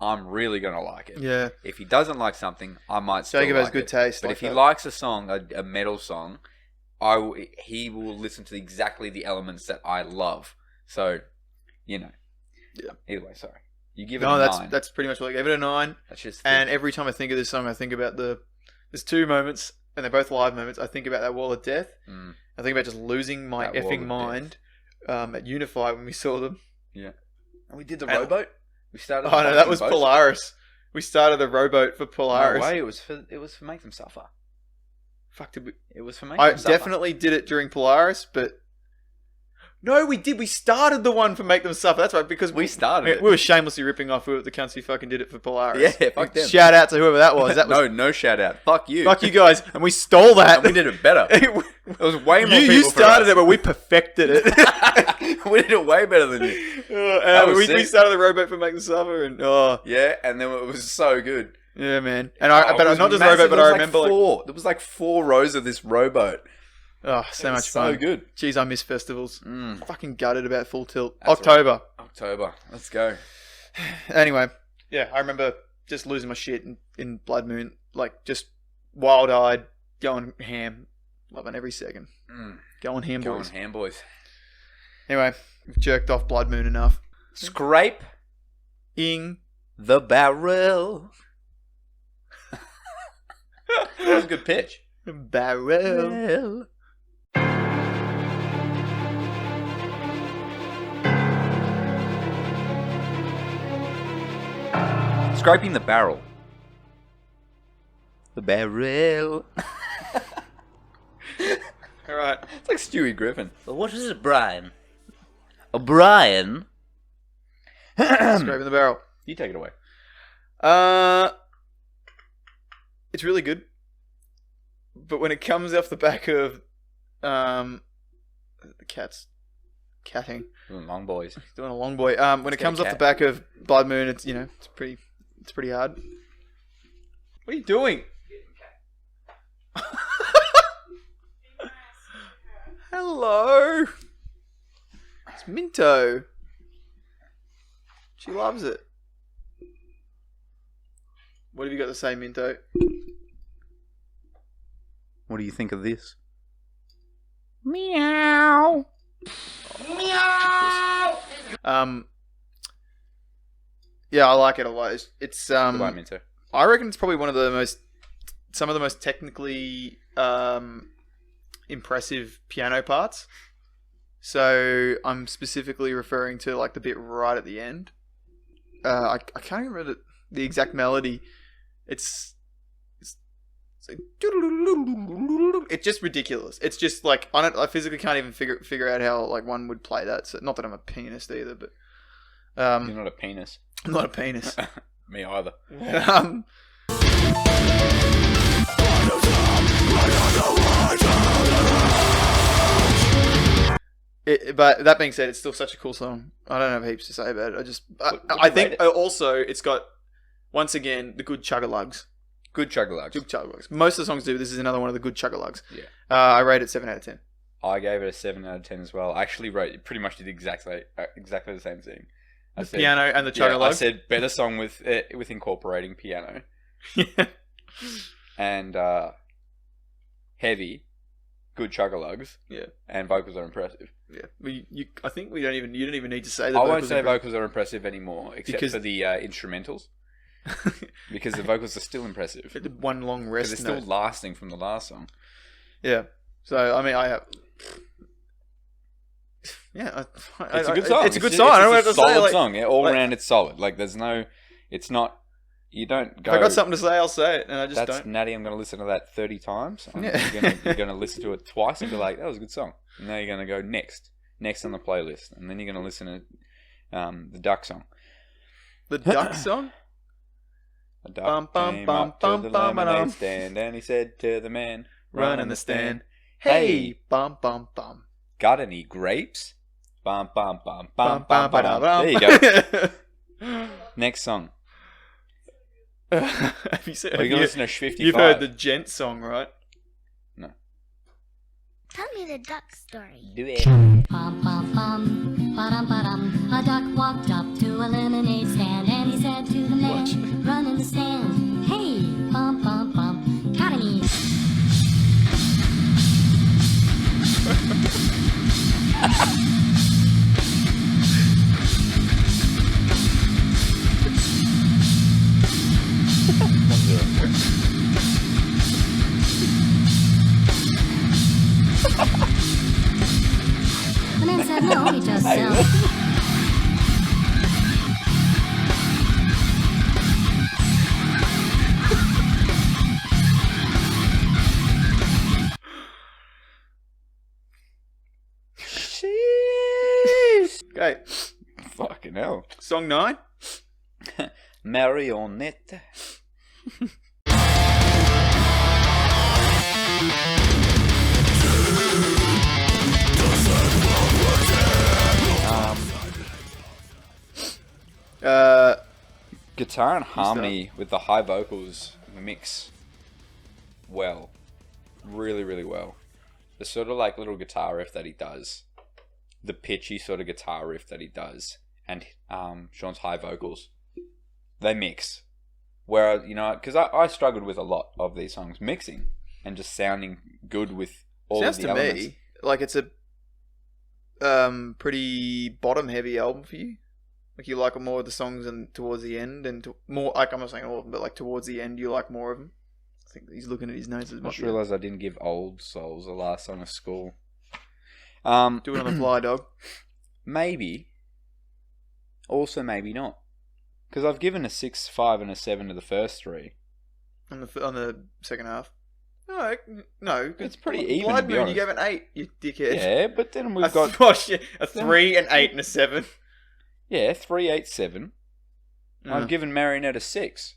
I'm really going to like it. Yeah. If he doesn't like something, I might still Jacob like has good it. taste. But like if he that. likes a song, a metal song, he will listen to exactly the elements that I love. So, you know. Yeah. Either way, sorry. You give it No, a 9. that's pretty much what I gave it, a 9. That's just And every time I think of this song, I think about there's two moments, and they're both live moments. I think about that Wall of Death. I think about just losing my That Wall effing of mind at Unify when we saw them. Yeah. And we did the And- rowboat. We started. Oh no, that was Polaris. We started the rowboat for Polaris. No way. It was for make them suffer. Fuck, did we? It was for make I them suffer. definitely did it during Polaris, but no, we did. We started the one for Make Them Suffer. That's right, because We started it. We were shamelessly ripping off the cunts who fucking did it for Polaris. Yeah, fuck them. Shout out to whoever that was. That was no shout out. Fuck you. fuck you guys, and we stole that. And we did it better. It was way more. You started it, but we perfected it. We did it way better than you. And was we sick. started the rowboat for Make Them Suffer, and Yeah, and then it was so good. yeah, man. And Oh, but it was not just the massive. rowboat, but There I was remember like, four. There was like 4 rows of this rowboat. so It was much fun. So good. Jeez, I miss festivals. Fucking gutted about Full Tilt. That's October. October. Let's go. Anyway, yeah, I remember just losing my shit in Blood Moon, like just wild-eyed, going ham, loving every second. Going ham, Go on, boys. HamBoys. Anyway, we've jerked off Blood Moon enough. Scrape Ing. the barrel. That was a good pitch. Barrel. Scraping the barrel. The barrel. All right. It's like Stewie Griffin. What is it, Brian? Brian? Scraping the barrel. You take it away. It's really good, but when it comes off the back of, the cat's catting, Long boys. doing a long boy. When it get a comes off the cat. back of Blood Moon, it's it's pretty hard. What are you doing? Hello. It's Minto. She loves it. What have you got to say, Minto? What do you think of this? Meow. Yeah, I like it a lot. It's Goodbye, Minto. I reckon it's probably some of the most technically impressive piano parts. So I'm specifically referring to like the bit right at the end. I can't remember the exact melody, it's just ridiculous. It's just like I physically can't even figure out how like one would play that. So not that I'm a pianist either, but You're not a penis. I'm not a penis. Me either. But that being said, it's still such a cool song. I don't have heaps to say about it. I think also it's got, once again, the good chug-a-lugs. Good chug-a-lugs. Good chug-a-lugs. Most of the songs do. This is another one of the good chug-a-lugs. Yeah. I rate it 7 out of 10. I gave it a 7 out of 10 as well. I actually pretty much did exactly the same thing. I said, Piano and the yeah, chug-a-lug. I said better song with incorporating piano. Yeah. And heavy, good chug-a-lugs. Yeah. And vocals are impressive. Yeah. I think you don't even need to say that. I won't say vocals are impressive anymore, except Because- for the instrumentals. Because the vocals are still impressive. It did one long rest. Because they're still lasting from the last song. Yeah. So I mean, I have. Yeah, It's a good song. It's a good song. I don't know what to say. Solid Like, song. Yeah, all around it's solid. Like there's no, it's not. You don't go. if I got something to say, I'll say it, and I just That's don't. natty. I'm going to listen to that 30 times. Yeah. You're going to listen to it twice and be like, that was a good song. And now you're going to go next on the playlist, and then you're going to listen to the Duck song. The Duck song. A duck came up to the lemonade stand, and he said to the man, Run in the stand. Hey, bum bum bum. got any grapes? Bum bum bum Bum bum bum bum bum. bum. There you go. Next song. Have you seen? Are you going to listen to 55? You've heard the Gent song, right? No. Tell me the duck story. Do it. Bum bum bum, ba-dum ba-dum. A duck walked up to a lemonade stand and he said to the man, run in the stand. Hey, bum bum bum, got any? The man said no, he just said. Okay, Fucking hell. song 9. Marionette. Guitar and harmony with the high vocals mix well. Really, really well. The sort of like little guitar riff that he does. The pitchy sort of guitar riff that he does. And Sean's high vocals. They mix. Where, you know, because I struggled with a lot of these songs. Mixing and just sounding good with all Sounds of the to elements. me like it's a pretty bottom heavy album for you. Like you like more of the songs and towards the end, and more like, I'm not saying all of them, but like towards the end you like more of them. I think he's looking at his notes as I much. just realised I didn't give Old Souls the last song of school. Do it on the fly, dog. Maybe. Also, maybe not. Because I've given a 6, 5, and a 7 to the first three. On the second half. No, It's pretty even, Blood to be Moon, honest. you gave an 8, you dickhead. Yeah, but then we've got... a 3, an 8, and a 7. Yeah, 3, 8, 7. I've given Marionette a 6.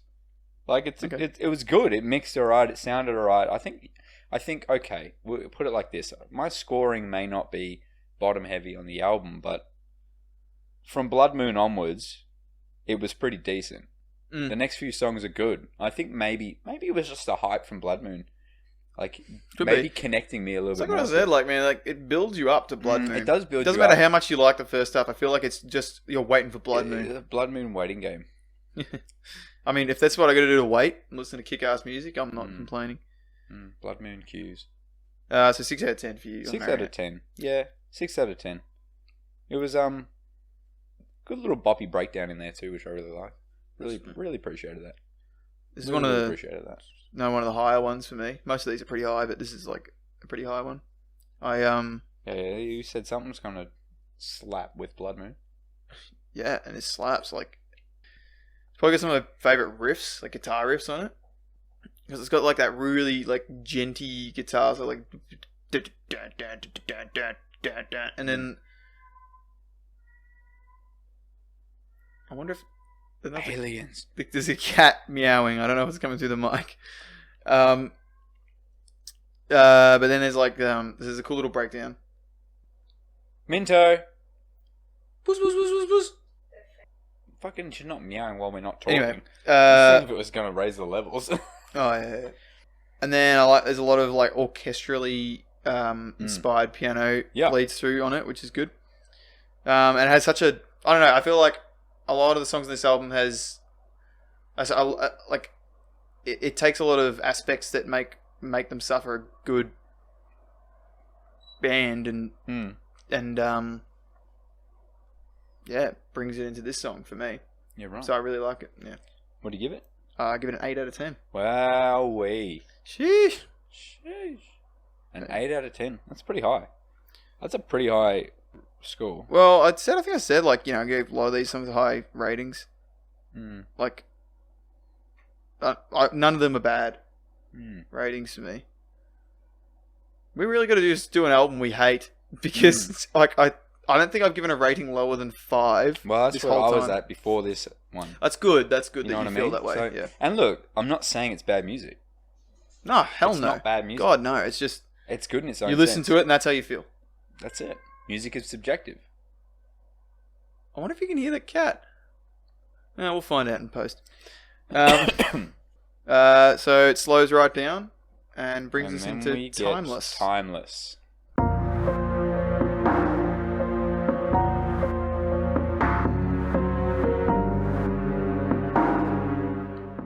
Like, it was good. It mixed alright. It sounded alright. I think, okay, we'll put it like this. My scoring may not be bottom heavy on the album, but from Blood Moon onwards, it was pretty decent. The next few songs are good. I think maybe it was just a hype from Blood Moon. Like, Could maybe be. connecting me a little It's bit like more. what I said, like, man, like, it builds you up to Blood Moon. It does build you up. Doesn't matter how much you like the first half. I feel like it's just, you're waiting for Blood Moon. The Blood Moon waiting game. I mean, if that's what I got to do to wait and listen to kick-ass music, I'm not complaining. Blood Moon cues. So 6 out of 10 for you. 6 out of 10. Yeah, 6 out of 10. It was good little boppy breakdown in there too, which I really liked. Really appreciated that. This is Really, one of the appreciated that. one of the higher ones for me. Most of these are pretty high, but this is like a pretty high one. Yeah, you said something's gonna slap with Blood Moon. Yeah, and it slaps like probably got some of my favorite riffs, like guitar riffs on it, because it's got like that really like genty guitar, so like, and then I wonder if Aliens. there's a cat meowing. I don't know if it's coming through the mic. But then there's like there's a cool little breakdown. Minto. Buzz, buzz, buzz, buzz, buzz. Fucking, she's not meowing while we're not talking. Anyway, If it was going to raise the levels. oh yeah. And then there's a lot of like orchestrally inspired piano bleeds through on it, which is good. And it has such a, I don't know, I feel like a lot of the songs on this album has, like, it takes a lot of aspects that make them suffer a good band and yeah, brings it into this song for me. Yeah, right. So I really like it. Yeah. What do you give it? I give it an 8 out of 10. Wowee. Sheesh. An 8 out of 10. That's pretty high. That's a pretty high score. Well, I think I said, like, you know, I gave a lot of these songs high ratings. Like, none of them are bad ratings for me. We really got to just do an album we hate, because like I don't think I've given a rating lower than 5. Well, that's what I was at before this one. That's good. That's good You know that you what I feel mean? that way. So, yeah. And look, I'm not saying it's bad music. No, hell It's no. not bad music. God, no. It's just It's good in its own you listen sense. to it and that's how you feel. That's it. Music is subjective. I wonder if you can hear the cat. No, we'll find out in post. So it slows right down and brings us then into we get Timeless. Timeless.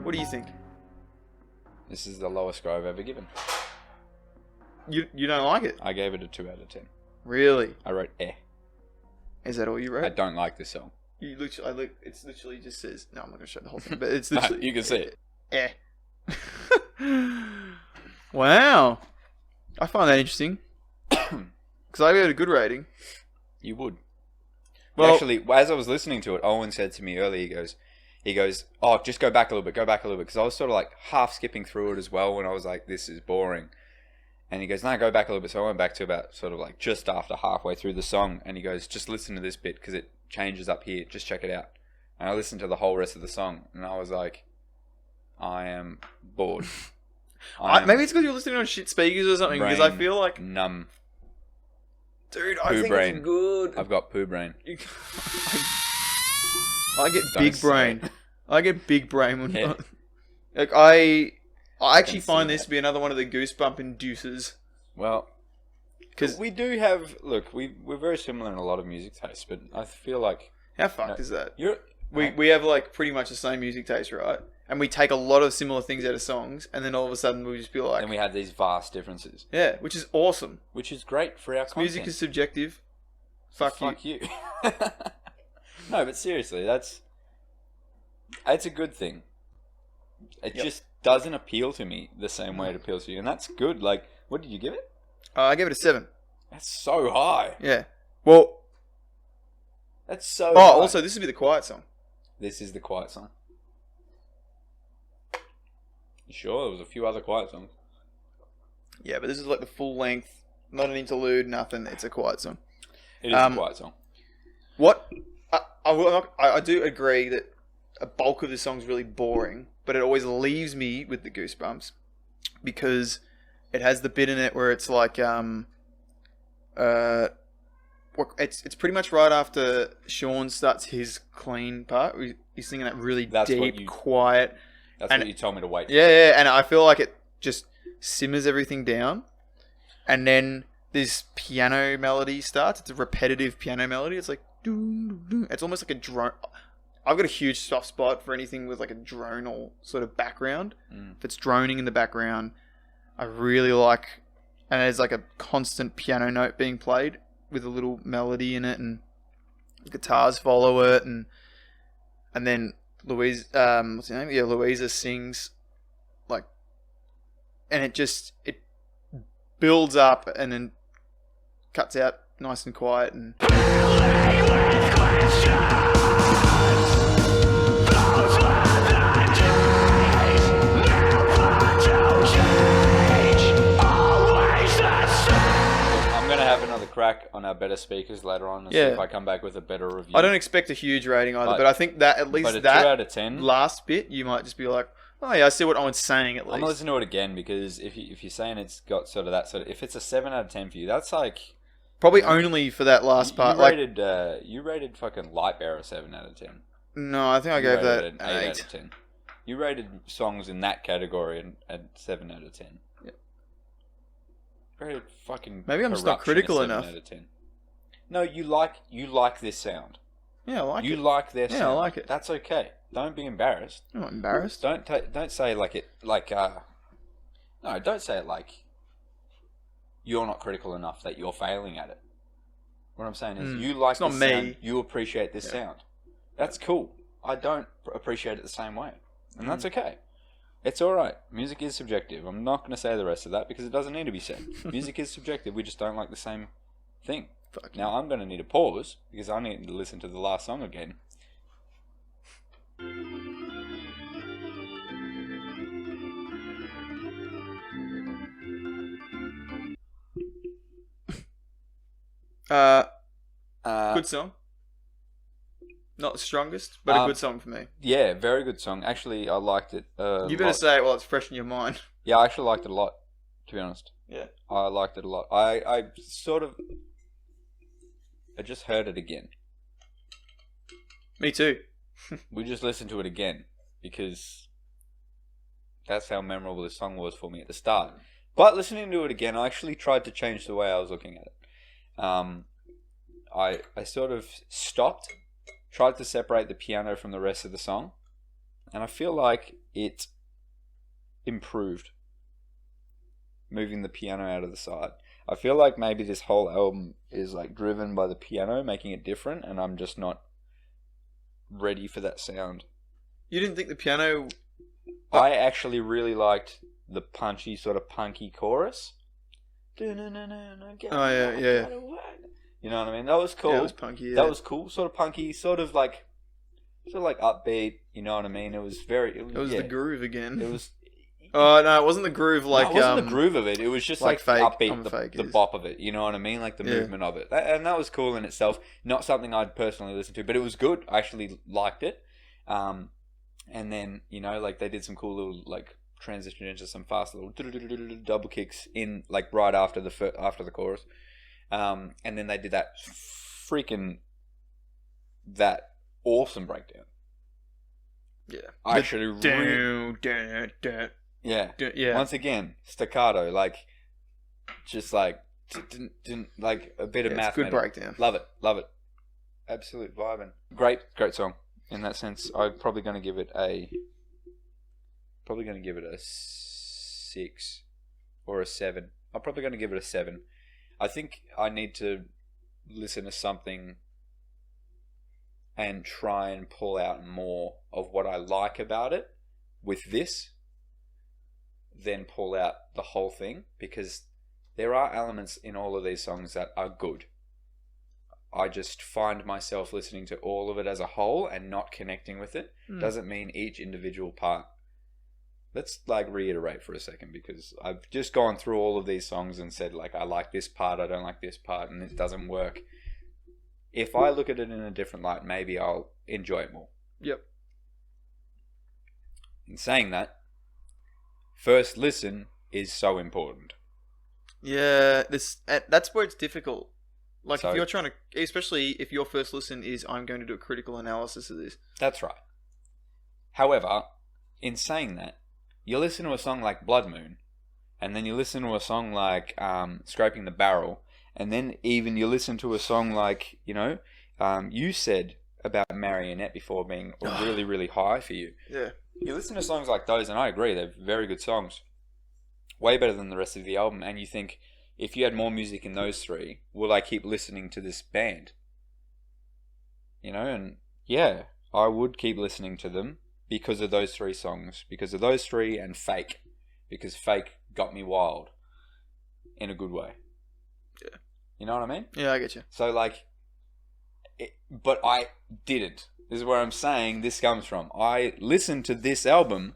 What do you think? This is the lowest score I've ever given. You don't like it? I gave it a 2 out of 10. Really? I wrote Is that all you wrote? I don't like this song. You literally, it's literally just says. No, I'm not gonna show the whole thing, but it's literally. You can see it. Wow, I find that interesting because I gave it a good rating. You would. Well, Actually, as I was listening to it, Owen said to me earlier, he goes, oh, just go back a little bit, because I was sort of like half skipping through it as well when I was like, this is boring. And he goes, no, go back a little bit. So I went back to about sort of like just after halfway through the song, and he goes, just listen to this bit because it changes up here. Just check it out. And I listened to the whole rest of the song, and I was like, I am bored. Maybe it's because you're listening on shit speakers or something. Because I feel like, numb. dude, Poo I think brain. it's good. I've got poo brain. I get Don't big say brain. it. I get big brain when Yeah. like I actually see find this that. to be another one of the goosebump inducers. Well, Because we do have, look, we're very similar in a lot of music tastes, but I feel like how fucked is that? We have like pretty much the same music taste, right? And we take a lot of similar things out of songs, and then all of a sudden we just be like, and we have these vast differences, yeah, which is awesome. which is great for our content. Music is subjective. Fuck you. you. No, but seriously, it's a good thing. It just doesn't appeal to me the same way it appeals to you, and that's good. Like, what did you give it? I gave it a 7. That's so high. Yeah. Well. That's so. Oh, high. also this would be the quiet song. This is the quiet song. You sure? There was a few other quiet songs. Yeah, but this is like the full length, not an interlude, nothing. It's a quiet song. It is a quiet song. What I do agree that a bulk of the song's really boring, but it always leaves me with the goosebumps because it has the bit in it where it's like it's pretty much right after Sean starts his clean part. He's singing that really deep, quiet. That's and what you told me to wait for. Yeah, and I feel like it just simmers everything down, and then this piano melody starts. It's a repetitive piano melody. It's like doom, doom. It's almost like a drone. I've got a huge soft spot for anything with like a dronal sort of background. If it's droning in the background, I really like, and there's like a constant piano note being played with a little melody in it, and guitars follow it, and then Louise, what's her name? Yeah, Louisa sings, like, and it builds up and then cuts out nice and quiet, and back on our better speakers later on and see Yeah. if I come back with a better review. I don't expect a huge rating either, But- but I think that at but least a 2 that out of 10. last bit, you might just be like, oh yeah, I see what Owen's saying at I'm gonna least. listen to it again because if you're saying it's got sort of that sort of, if it's a 7 out of 10 for you, that's like Probably only for that last part. You Like, rated fucking Lightbearer a 7 out of 10. no, I think I You gave rated that it an 8 8. out of 10. You rated songs in that category at 7 out of 10. Yep. Rated fucking. Maybe I'm just not Corruption a critical 7 enough. Out of 10. No, you like this sound. Yeah, I like You it. like their sound. Yeah, I like it. That's okay. Don't be embarrassed. I'm not embarrassed. Don't say no, don't say it like you're not critical enough that you're failing at it. What I'm saying is you like It's not this me. sound, you appreciate this sound. That's cool. I don't appreciate it the same way. And that's okay. It's alright. Music is subjective. I'm not going to say the rest of that because it doesn't need to be said. Music is subjective. We just don't like the same thing. Fuck Now I'm going to need a pause because I need to listen to the last song again. Good song. Not the strongest, but a good song for me. Yeah, very good song. Actually, I liked it. You better say it while it's fresh in your mind. Yeah, I actually liked it a lot, to be honest. Yeah. I liked it a lot. I just heard it again. Me too. We just listened to it again because that's how memorable this song was for me at the start. But listening to it again, I actually tried to change the way I was looking at it. I sort of stopped, tried to separate the piano from the rest of the song, and I feel like it improved, moving the piano out of the side. I feel like maybe this whole album is like driven by the piano, making it different, and I'm just not ready for that sound. You didn't think the piano... I actually really liked the punchy, sort of punky chorus. Oh yeah. You know what I mean? That was cool. Yeah, it was punky, yeah. That was cool. Sort of punky, sort of like upbeat. You know what I mean? It was very. It was the groove again. It was. Oh no, it wasn't the groove like. No, it wasn't the groove of it. It was just like fake, upbeat, fake the is. bop of it. You know what I mean? Like the movement of it, and that was cool in itself. Not something I'd personally listen to, but it was good. I actually liked it. And then like they did some cool little like transition into some fast little double kicks in like right after the chorus, and then they did that that awesome breakdown. Yeah, I actually yeah. Once again, staccato, like just like like a bit of math. It's a good metal. breakdown. Love it. Absolute vibing. Great song. In that sense, I'm probably going to give it a 6 or a 7. I'm probably going to give it a 7. I think I need to listen to something and try and pull out more of what I like about it with this, then pull out the whole thing, because there are elements in all of these songs that are good. I just find myself listening to all of it as a whole and not connecting with it. Doesn't mean each individual part. Let's like reiterate for a second, because I've just gone through all of these songs and said like I like this part, I don't like this part, and it doesn't work. If I look at it in a different light, maybe I'll enjoy it more. Yep. In saying that, first listen is so important. Yeah, that's where it's difficult. Like So- if you're trying to, especially if your first listen is, I'm going to do a critical analysis of this. That's right. However, in saying that, you listen to a song like Blood Moon, and then you listen to a song like Scraping the Barrel, and then even you listen to a song like, you said about Marionette before being really, really high for you. Yeah. You listen to songs like those, and I agree, they're very good songs. Way better than the rest of the album, and you think, if you had more music in those three, will I keep listening to this band? And yeah, I would keep listening to them because of those three songs. Because of those three and Fake. Because Fake got me wild. In a good way. Yeah. You know what I mean? Yeah, I get you. So but I didn't. This is where I'm saying this comes from. I listened to this album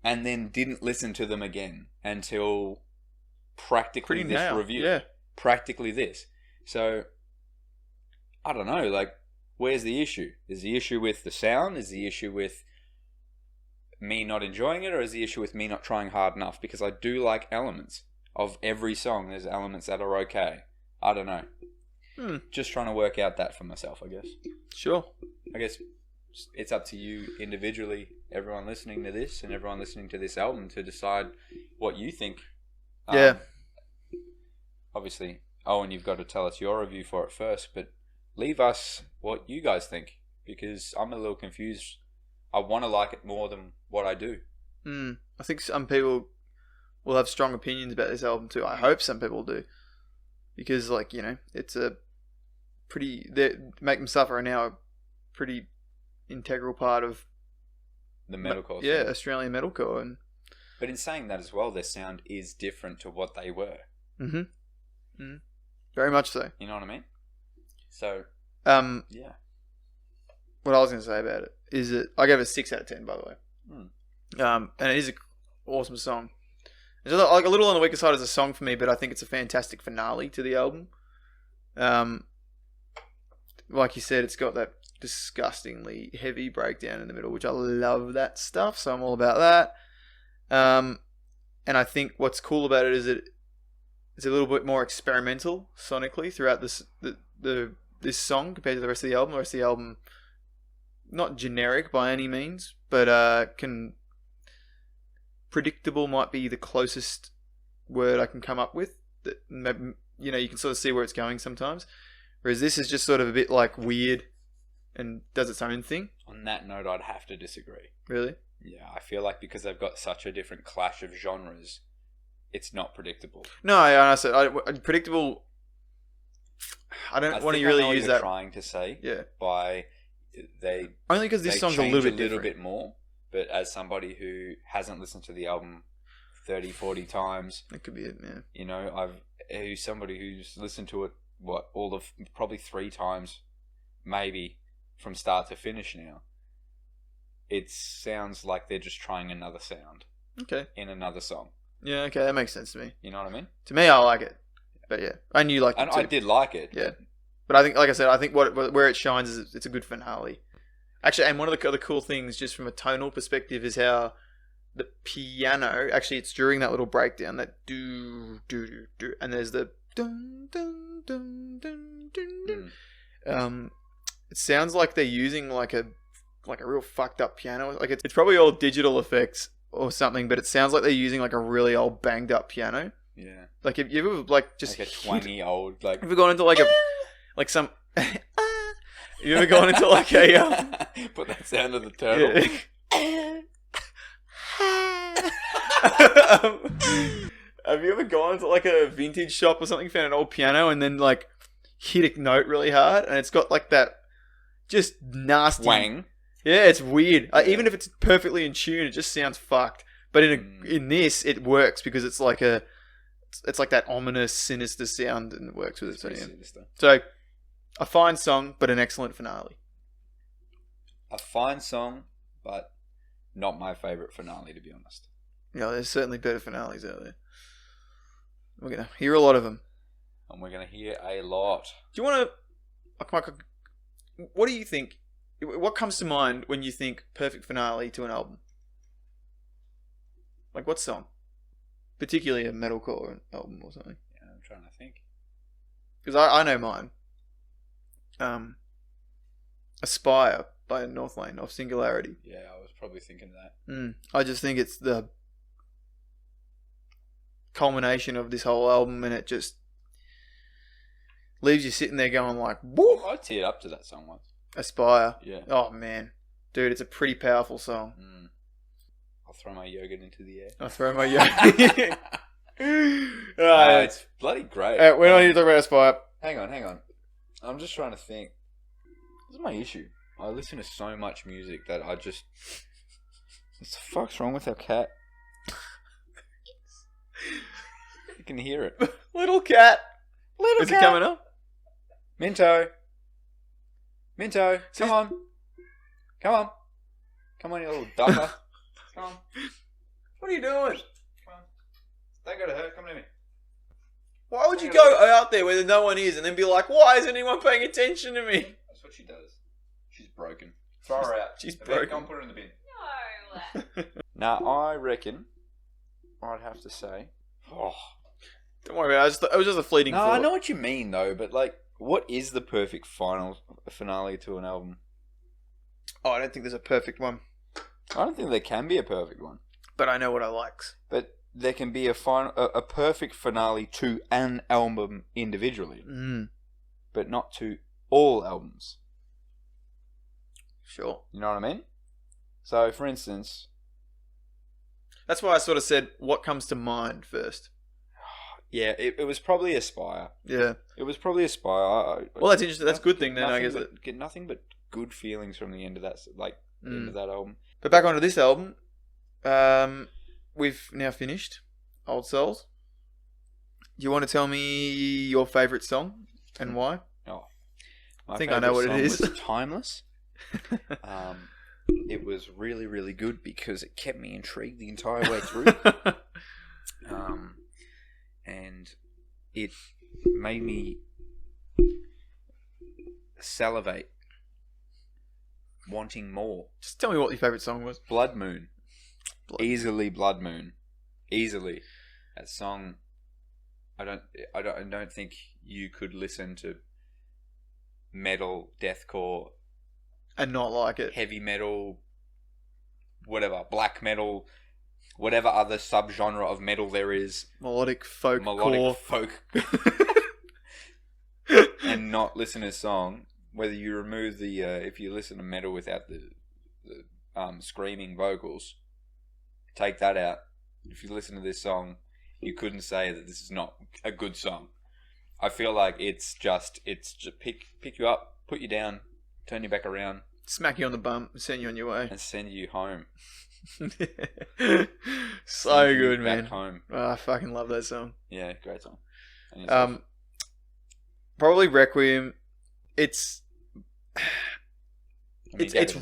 and then didn't listen to them again until practically Pretty this now. review. Yeah. Practically this. So, I don't know, like, where's the issue? Is the issue with the sound? Is the issue with me not enjoying it? Or is the issue with me not trying hard enough? Because I do like elements of every song. There's elements that are okay. I don't know. Just trying to work out that for myself, I guess. Sure. I guess it's up to you individually, everyone listening to this and everyone listening to this album, to decide what you think. Yeah. Obviously, Owen, you've got to tell us your review for it first, but leave us what you guys think, because I'm a little confused. I want to like it more than what I do. I think some people will have strong opinions about this album too. I hope some people do. Because, like, you know, it's a pretty... Make Them Suffer are now a pretty integral part of... The metalcore. Yeah, Australian metalcore. But in saying that as well, their sound is different to what they were. Very much so. You know what I mean? So, yeah. What I was going to say about it is that I gave it a 6 out of 10, by the way. And it is an awesome song. It's like a little on the weaker side as a song for me, but I think it's a fantastic finale to the album. Like you said, it's got that disgustingly heavy breakdown in the middle, which I love that stuff, so I'm all about that. And I think what's cool about it is that it's a little bit more experimental sonically throughout this song compared to the rest of the album. The rest of the album, not generic by any means, but predictable might be the closest word I can come up with. That maybe, you know, you can sort of see where it's going sometimes. Whereas this is just sort of a bit like weird and does its own thing. On that note, I'd have to disagree. Really? Yeah, I feel like because they've got such a different clash of genres, it's not predictable. No, I said predictable. I don't want to really use that. Trying to say, yeah, by they only because this song's a little bit more. But as somebody who hasn't listened to the album 30, 40 times, that could be it. Yeah, you know, who's somebody who's listened to it probably 3 times, maybe from start to finish now. It sounds like they're just trying another sound. Okay. In another song. Yeah, okay, that makes sense to me. You know what I mean? To me, I like it. But yeah, I knew you liked it too. I did like it. Yeah. But I think, like I said, I think where it shines is it's a good finale. Actually, and one of the other cool things, just from a tonal perspective, is how the piano, actually, it's during that little breakdown, that do, and there's the dun, dun, dun, dun, dun, dun. It sounds like they're using like a real fucked up piano. Like it's probably all digital effects or something, but it sounds like they're using like a really old banged up piano. Yeah. Like if you ever like just like a twangy old like. Have you gone into like a like some? You ever gone into like a put that sound of the turtle? Yeah. Have you ever gone into like a vintage shop or something, found an old piano, and then like hit a note really hard, and it's got like that just nasty wang? Yeah, it's weird. Even if it's perfectly in tune, it just sounds fucked. But in this, it works because it's like that ominous, sinister sound, and it works with it. So, yeah. So, a fine song, but an excellent finale. A fine song, but not my favourite finale, to be honest. Yeah, there's certainly better finales out there. We're gonna hear a lot of them, and we're gonna hear a lot. Do you want to? What do you think? What comes to mind when you think perfect finale to an album? Like what song? Particularly a metalcore album or something. Yeah, I'm trying to think. Because I know mine. Aspire by Northlane off Singularity. Yeah, I was probably thinking that. I just think it's the culmination of this whole album, and it just leaves you sitting there going like, whoa! I teared up to that song once. Aspire. Yeah. Oh man. Dude, it's a pretty powerful song. I'll throw my yogurt into the air. I'll throw my yogurt. It's bloody great. We're not here to talk about Aspire. Hang on. I'm just trying to think. This is my issue. I listen to so much music that I just... What the fuck's wrong with our cat? You can hear it. Little cat. Is it coming up? Minto, come on. Come on, you little ducker. Come on. What are you doing? Come on. Don't go to her. Come to me. Why would you go out there where no one is and then be like, why isn't anyone paying attention to me? That's what she does. She's broken. Throw her out. She's Go broken. and put her in the bin. No. Now, I reckon I'd have to say... Oh. Don't worry about it. It was just a fleeting No, thought. I know what you mean, though, but, like, what is the perfect finale to an album? Oh, I don't think there's a perfect one. I don't think there can be a perfect one. But I know what I likes. But there can be a perfect finale to an album individually, but not to all albums. Sure. You know what I mean? So, for instance... That's why I sort of said, what comes to mind first? Yeah, it was probably Aspire. Yeah. It was probably Aspire. Well, that's interesting. That's a good thing then, I guess. Get nothing but good feelings from the end of that, end of that album. But back onto this album, we've now finished Old Souls. Do you want to tell me your favourite song and why? Oh, I think I know what it is. Was Timeless. It was really, really good because it kept me intrigued the entire way through. And it made me salivate, wanting more. Just tell me what your favourite song was. Blood Moon. Easily Blood Moon. Easily. That song, I don't think you could listen to metal, deathcore, and not like it. Heavy metal, whatever, black metal, whatever other subgenre of metal there is. Melodic folk and not listen to a song. Whether you remove the if you listen to metal without the screaming vocals, take that out. If you listen to this song, you couldn't say that this is not a good song. I feel like it's just pick you up, put you down, turn you back around, smack you on the bum, and send you on your way, and send you home. So good, man. Back home. Oh, I fucking love that song. Yeah, great song. Probably Requiem. It's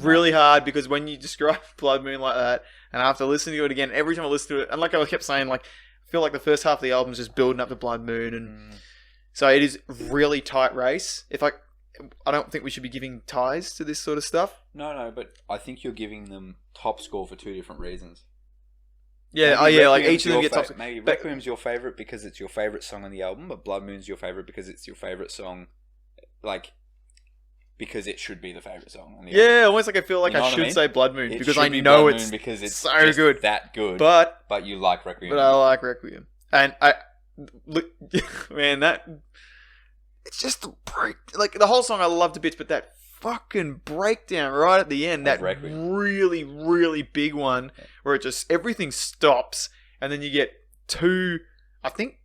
really hard because when you describe Blood Moon like that, and after listening to it again, every time I listen to it, and like I kept saying, like I feel like the first half of the album is just building up to Blood Moon, and so it is really tight race. I don't think we should be giving ties to this sort of stuff. No, but I think you're giving them top score for two different reasons. Yeah, maybe like each of them get top score. Maybe Requiem's your favourite because it's your favourite song on the album, but Blood Moon's your favourite because it's your favourite song, like, because it should be the favourite song on the album. Yeah, almost like I feel like I should say Blood Moon because I know Blood it's Moon because it's so just good. that good. But you like Requiem. But I like Requiem. And look, man, it's just the break. Like, the whole song I love to bits, but that fucking breakdown right at the end, that really, really big one, where it just, everything stops, and then you get two, I think,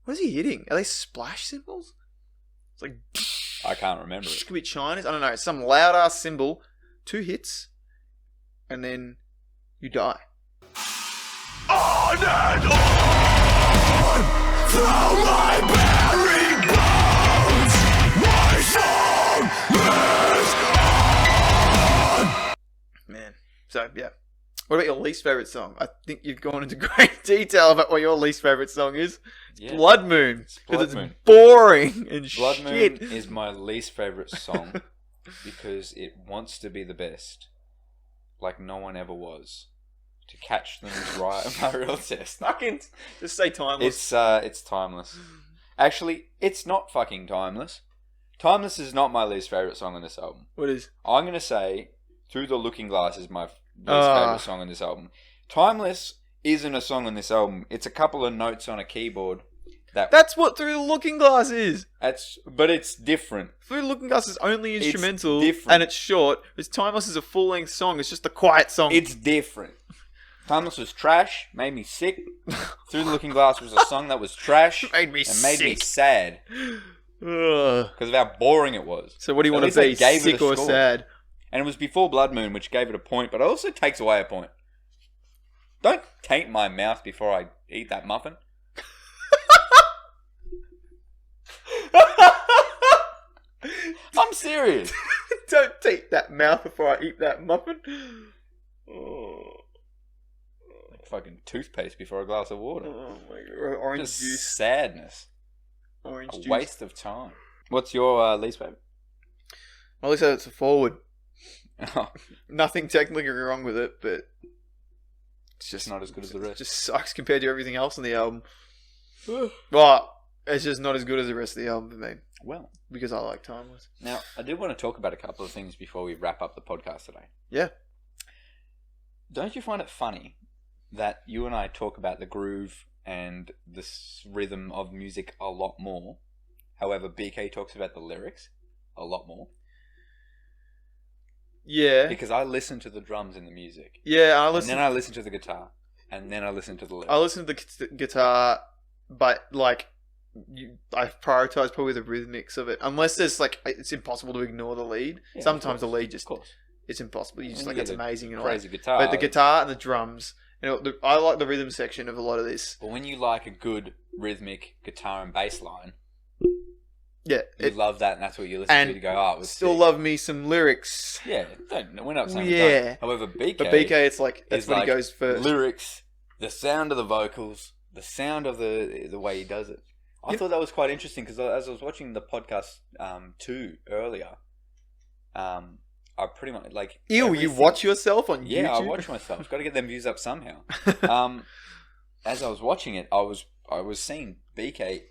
what is he hitting? Are they splash cymbals? It's like, I can't remember it. Could be Chinese, I don't know, it's some loud ass cymbal, 2 hits, and then you die. On and on, through my buried bones, my song lives on. Man, so yeah. What about your least favourite song? I think you've gone into great detail about what your least favourite song is. It's Blood Moon. Because it's boring and Blood shit. Moon is my least favourite song because it wants to be the best, like no one ever was. To catch them is my real test. Fucking just say Timeless. It's Timeless. Actually, it's not fucking Timeless. Timeless is not my least favourite song on this album. What is? I'm going to say Through the Looking Glass is my least favourite song on this album. Timeless isn't a song on this album. It's a couple of notes on a keyboard. That's what Through the Looking Glass is. But it's different. Through the Looking Glass is only instrumental and it's short. Whereas Timeless is a full-length song. It's just a quiet song. It's different. Timeless was trash, made me sick. Through the Looking Glass was a song that was trash made me sad. Because of how boring it was. So what do you want to be, sick or sad? And it was before Blood Moon, which gave it a point, but it also takes away a point. Don't taint my mouth before I eat that muffin. I'm serious. Don't taint that mouth before I eat that muffin. Oh. fucking toothpaste before a glass of water. Oh my god. Orange Just juice. sadness. Orange A juice. waste of time. What's your least favourite? Well, at least it's a forward. Oh, Nothing technically wrong with it, but it's just not as good as the it rest. just sucks compared to everything else on the album. Well, it's just not as good as the rest of the album for me Well, because I like Timeless. now, I do want to talk about a couple of things before we wrap up the podcast today. Yeah. Don't you find it funny that you and I talk about the groove and the rhythm of music a lot more? However, BK talks about the lyrics a lot more. Yeah. Because I listen to the drums in the music. Yeah, And then I listen to the guitar. And then I listen to the lyrics. I listen to the guitar, but like I prioritize probably the rhythmics of it. Unless there's like it's impossible to ignore the lead. Yeah, Sometimes the of lead just course. it's impossible. You just When like you it's get a amazing and all that. Crazy guitar. But the guitar and the drums, I like the rhythm section of a lot of this. But when you like a good rhythmic guitar and bass line, Yeah, you love that, and that's what you listen to go, oh, it was still sick. love me some lyrics. Yeah, we're not saying Yeah. we don't. However, BK, But BK, it's like that's is when like he goes first. lyrics, the sound of the vocals, the sound of the way he does it. I thought that was quite interesting because as I was watching the podcast 2 earlier, I pretty much like. Ew, you everything- watch yourself on YouTube? Yeah, I watch myself. Got to get them views up somehow. As I was watching it, I was seeing BK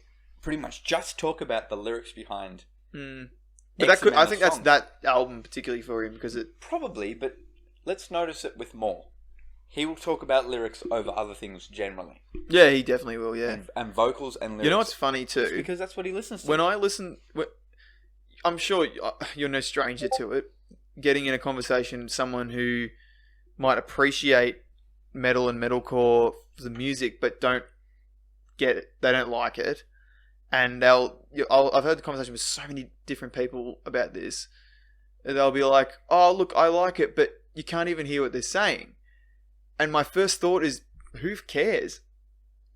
pretty much just talk about the lyrics behind. But X that amount I of think that's songs. that album particularly for him because it. Probably, but let's notice it with more. He will talk about lyrics over other things generally, Yeah, he definitely will. Yeah. and vocals and lyrics. You know what's funny It's too? because that's what he listens to. When I listen, I'm sure you're no stranger to it. Getting in a conversation with someone who might appreciate metal and metalcore for the music, but don't get it. They don't like it, and I've heard the conversation with so many different people about this. They'll be like, "Oh, look, I like it, but you can't even hear what they're saying." And my first thought is, "Who cares?"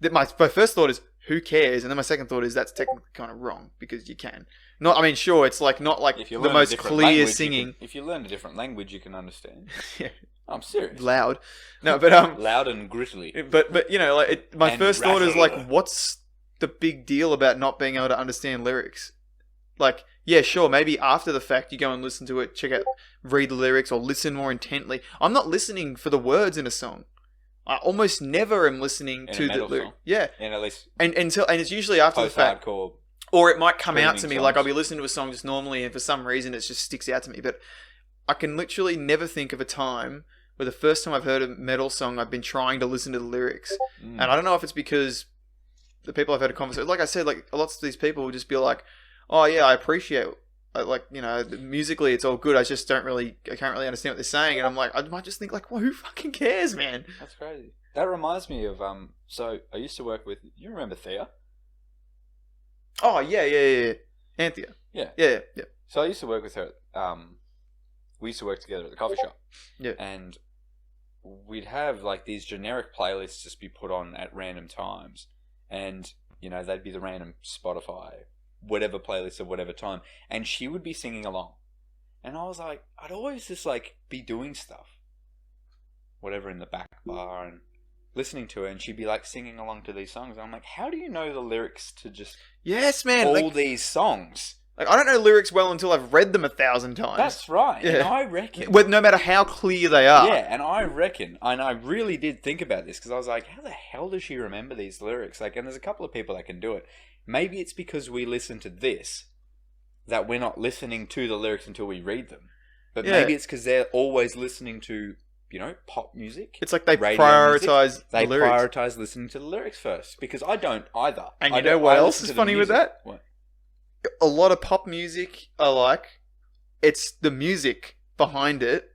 My first thought is, "Who cares?" And then my second thought is, "That's technically kind of wrong because you can." Not, I mean, sure, it's like not like if you the learn a most different clear language, singing. if you learn a different language, you can understand. Yeah, I'm serious. loud. No, but Loud and grittily. but you know, like my And first thought is rattler. like, what's the big deal about not being able to understand lyrics? Like, yeah, sure, maybe after the fact you go and listen to it, check out, read the lyrics, or listen more intently. I'm not listening for the words in a song. I almost never am listening In a to the metal lyrics. song? Yeah, And at least and it's usually after the fact. post-hardcore. Or it might come out to Screaming me, like I'll songs. be listening to a song just normally, and for some reason it just sticks out to me. But I can literally never think of a time where the first time I've heard a metal song, I've been trying to listen to the lyrics. And I don't know if it's because the people I've had a conversation, like I said, like lots of these people will just be like, "Oh yeah, I appreciate, like, you know, musically it's all good. I can't really understand what they're saying." And I'm like, I might just think like, "Well, who fucking cares, man?" That's crazy. That reminds me of so I used to work with, you remember Thea? Oh yeah. Anthea. Yeah. Yeah. So I used to work with her. We used to work together at the coffee shop. Yeah. And we'd have like these generic playlists just be put on at random times, and you know they'd be the random Spotify, whatever playlist at whatever time, and she would be singing along, and I was like, I'd always just like be doing stuff, whatever in the back bar and listening to her, and she'd be like singing along to these songs. And I'm like, how do you know the lyrics to just Yes, man. all Like, these songs? I don't know lyrics well until I've read them 1,000 times. That's right. Yeah. And I reckon, But no matter how clear they are. yeah, and I reckon, and I really did think about this because I was like, how the hell does she remember these lyrics? Like, and there's a couple of people that can do it. Maybe it's because we listen to this that we're not listening to the lyrics until we read them. But Yeah. maybe it's because they're always listening to, you know, pop music. It's like they radio prioritize music. They the lyrics. prioritize listening to the lyrics first because I don't either. And I you know don't- what I else listen is to the funny with music. that? What? A lot of pop music I like. It's the music behind it.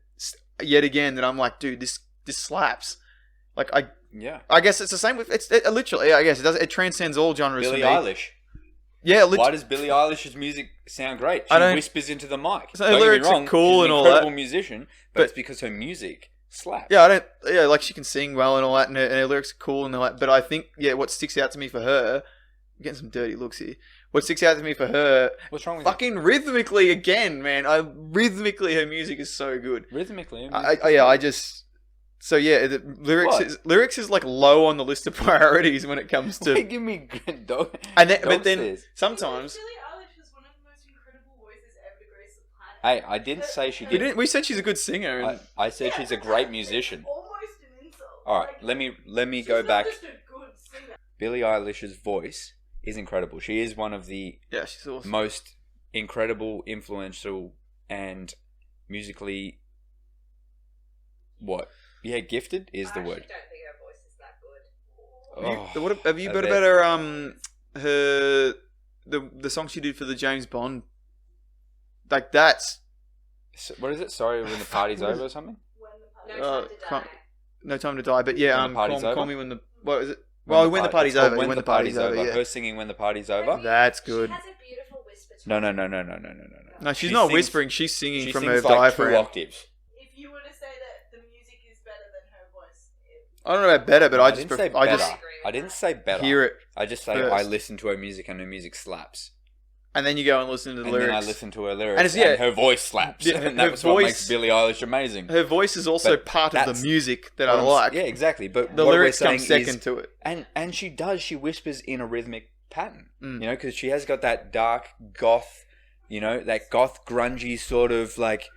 Yet again, that I'm like, dude, this slaps. Like Yeah. I guess it's the same with it literally. I guess it transcends all genres. Billie for me. Eilish. Yeah, Why does Billie Eilish's music sound great? I She don't- whispers into the mic. So her Don't get me lyrics are wrong, cool she's and an all incredible that. musician, but But- it's because her music slaps. Yeah, I don't. Yeah, like she can sing well and all that, and her lyrics are cool and all that. But I think, what sticks out to me for her, I'm getting some dirty looks here. What sticks out to me for her, What's wrong with fucking rhythmically again, man. Rhythmically, her music is so good. it? Rhythmically, I just So yeah, the lyrics is like low on the list of priorities when it comes to. Give me dog. And then, dog but then stairs. sometimes Billie Eilish is one of the most incredible voices ever to grace the planet. Hey, I didn't say she you did. didn't. We said she's a good singer. And I said she's a great musician. Almost an insult. All right, Like, let me she's go not back. just a good singer. Billie Eilish's voice is incredible. She is one of the yeah, she's awesome. most incredible, influential, and musically gifted is the word. I don't think her voice is that good. Oh, What have you I heard bet. about her the song she did for the James Bond? Like that's What is it? Sorry, when the party's What is over or something? When the Uh, time to can't- die. No Time to Die. But yeah, When the party's call over? me when the what is it? Well, when the party's it's called over. When the party's over. Yeah. Her singing "When the Party's Over." That's good. She has a beautiful whisper to No. her. No, she's She not sings- whispering. She's singing She from sings her like 2 diaphragm. octaves. If you were to say that the music is better than her voice, I don't know about better, but I just didn't say I just better. I didn't say better. hear it, I just say first. I listen to her music and her music slaps. and then you go and listen to the And lyrics. then I listen to her lyrics And and, it's- yeah. her voice slaps. Yeah, and her that's what voice- makes Billie Eilish amazing. Her voice is also But part of that's the music that I What I'm- like. Yeah, exactly. But The what lyrics we're come saying second is, to it. and she does. She whispers in a rhythmic pattern. Mm. You know, because she has got that dark goth, that goth grungy sort of like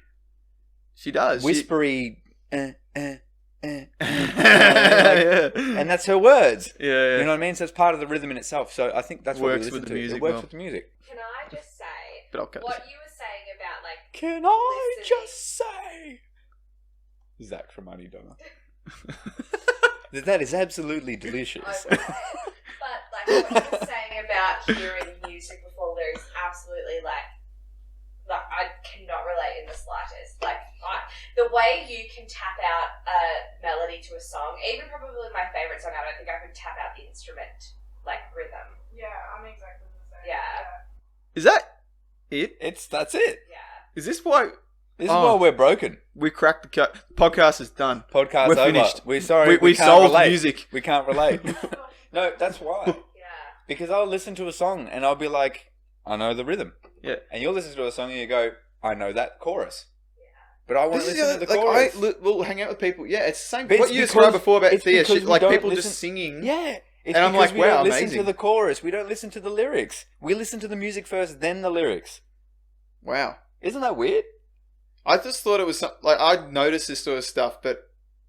She does. whispery, Yeah. and that's her words. Yeah. You know what I mean? So it's part of the rhythm in itself. So I think that's what Works we listen with the to. music It works well. with the music. can I just say But I'll cut what you were saying about like Can I listening. just say? Zach from Money Donor. That is absolutely delicious. Okay. But like what you were saying about hearing music before lyrics, absolutely like I cannot relate in the slightest. Like the way you can tap out a melody to a song, even probably my favorite song, I don't think I could tap out the instrument like rhythm. Yeah, I'm exactly the same. Yeah. Is that it? That's it. Yeah. Is this why This is Oh. why we're broken. we cracked the cut? Podcast is done. Podcast We're over. finished. We're sorry. We can't solved relate. music. We can't relate. No, that's why. Yeah. Because I'll listen to a song and I'll be like, I know the rhythm. Yeah. And you'll listen to a song and you go, I know that chorus. But I want to This is listen to the like chorus. we'll hang out with people. Yeah, it's the same. But What it's you because- described before about it's Thea, because shit, we like don't people listen- just singing. Yeah. It's And I'm because like, we wow, don't listen amazing. to the chorus. We don't listen to the lyrics. We listen to the music first, then the lyrics. Wow. Isn't that weird? I just thought it was like I'd noticed this sort of stuff, but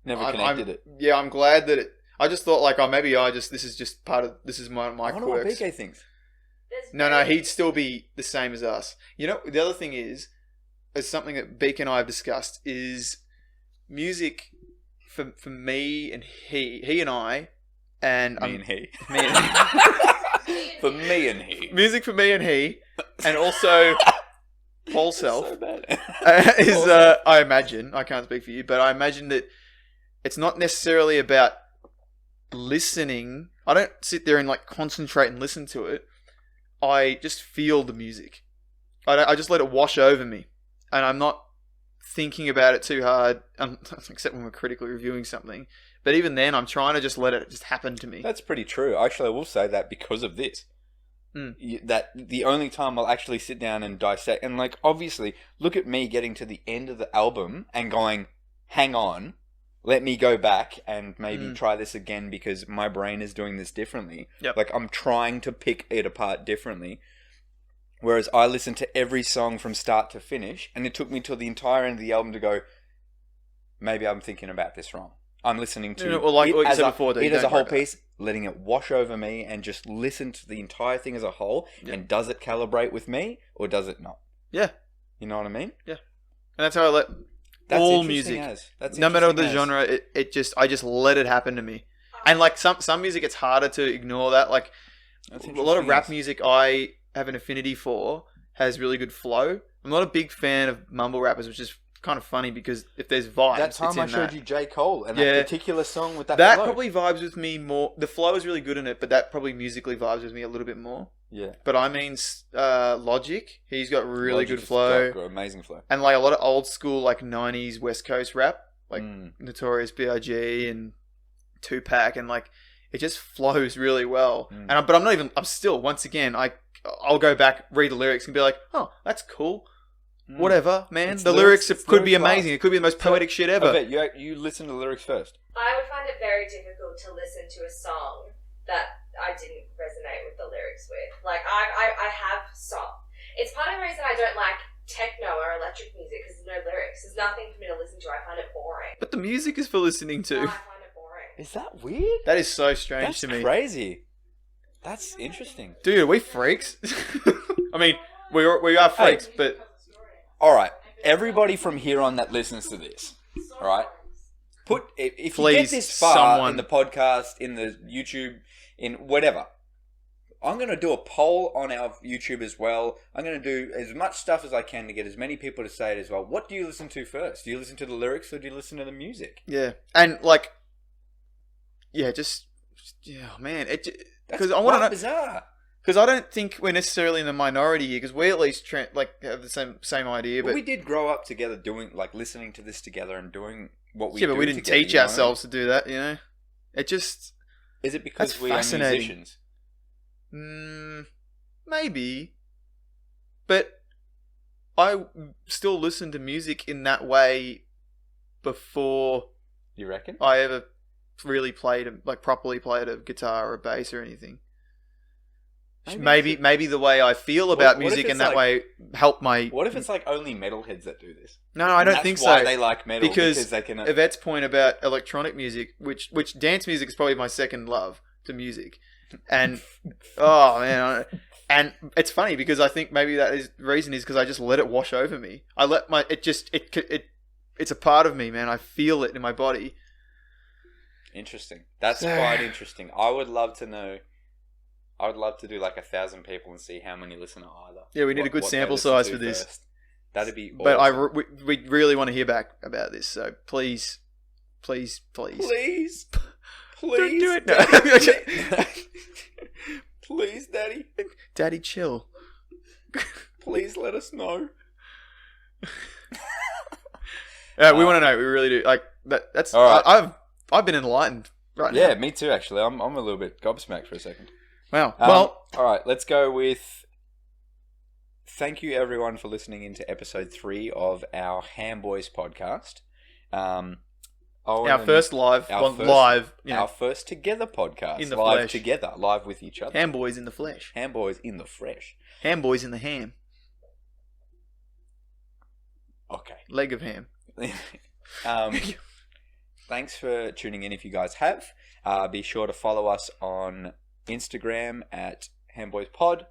Never I'm- connected it. Yeah, I'm glad that it. I just thought like, oh, maybe this is just part of this is my I wonder what quirks. BK thinks. There's No, very- he'd still be the same as us. You know, the other thing is something that Beak and I have discussed is music for me and he and I, and Me and he. me and For me and he. music for me and he, and also Paul's self. So bad. Is I imagine, I can't speak for you, but I imagine that it's not necessarily about listening. I don't sit there and like concentrate and listen to it. I just feel the music. I just let it wash over me, and I'm not thinking about it too hard, except when we're critically reviewing something. But even then, I'm trying to just let it just happen to me. That's pretty true. Actually, I will say that because of this. That the only time I'll actually sit down and dissect, and like obviously, look at me getting to the end of the album and going, hang on, let me go back and maybe try this again because my brain is doing this differently. Yep. Like I'm trying to pick it apart differently. Whereas I listened to every song from start to finish, and it took me till the entire end of the album to go, maybe I'm thinking about this wrong. I'm listening to Well, like it what you as said a, before, that it you as a don't whole break that. piece, letting it wash over me and just listen to the entire thing as a whole. Yeah. And does it calibrate with me or does it not? Yeah, You know what I mean? and that's how I let That's all interesting music, as. That's no matter interesting the as. genre, I just let it happen to me. And like some music, it's harder to ignore that. Like That's a lot of interesting rap as. music, I have an affinity for, has really good flow. I'm not a big fan of mumble rappers, which is kind of funny because if there's vibes, That time it's I in showed that. you J. Cole and Yeah. that particular song with that flow. Probably vibes with me more. The flow is really good in it, but that probably musically vibes with me a little bit more. Yeah. But I mean, Logic, he's got really Logic good has flow, got amazing flow. and like a lot of old school like '90s West Coast rap, like Mm. Notorious B.I.G. and Tupac, and like it just flows really well. Mm. And but I'm still once again I'll go back, read the lyrics, and be like, oh, that's cool. whatever, man. It's the lyrics- lyrics it's could be lyric class. amazing. It could be the most poetic shit I ever. bet you listen to the lyrics first. I would find it very difficult to listen to a song that I didn't resonate with the lyrics with. Like, I have some. It's part of the reason I don't like techno or electric music, because there's no lyrics. There's nothing for me to listen to. I find it boring. But the music is for listening No, I to. find it boring. Is that weird? That is so strange That's to me. crazy. That's interesting. Dude, are we freaks? I mean, we are freaks, but All right, everybody from here on that listens to this, all right? If you get Please, this far someone- in the podcast, in the YouTube, in whatever, I'm going to do a poll on our YouTube as well. I'm going to do as much stuff as I can to get as many people to say it as well. What do you listen to first? Do you listen to the lyrics or do you listen to the music? yeah, and like, yeah, man, because I want to know. Bizarre. Because I don't think we're necessarily in the minority here, because we at least have the same idea. But But we did grow up together doing, like, listening to this together and doing what we yeah, do but we didn't together, teach you know what I mean? ourselves to do that. You know, it just Is it because That's we are fascinating. musicians? Maybe, but I still listen to music in that way before You reckon? I ever really properly played a guitar or a bass or anything. Maybe the way I feel about what if music in it's that like- way help my. What if it's like only metalheads that do this? No, I don't That's think why so. they like metal because they can. Yvette's point about electronic music, which dance music is probably my second love to music, and oh man, and it's funny because I think maybe the reason is because I just let it wash over me. I let it's a part of me, man. I feel it in my body. Interesting. That's quite interesting. I would love to know. I would love to do like 1,000 people and see how many listen to either. Yeah, we need a good what they sample listen size to for this. first. That'd be awesome. But we really want to hear back about this, so please. Please. Don't Please. do it. Daddy. Please, Daddy. Daddy, chill. Please let us know. We want to know. We really do. Like that's. All right. I've been enlightened right Yeah, now. me too, actually. I'm a little bit gobsmacked for a second. Wow. Well, All right, let's go with... Thank you, everyone, for listening into episode 3 of our HamBoys podcast. Owen our and- first live, our first- live, you know, Our first together podcast. In the live flesh. together, live with each other. HamBoys in the flesh, HamBoys in the fresh. HamBoys in the ham, Okay. leg of ham. Thanks for tuning in if you guys have. Be sure to follow us on Instagram at HamBoysPod.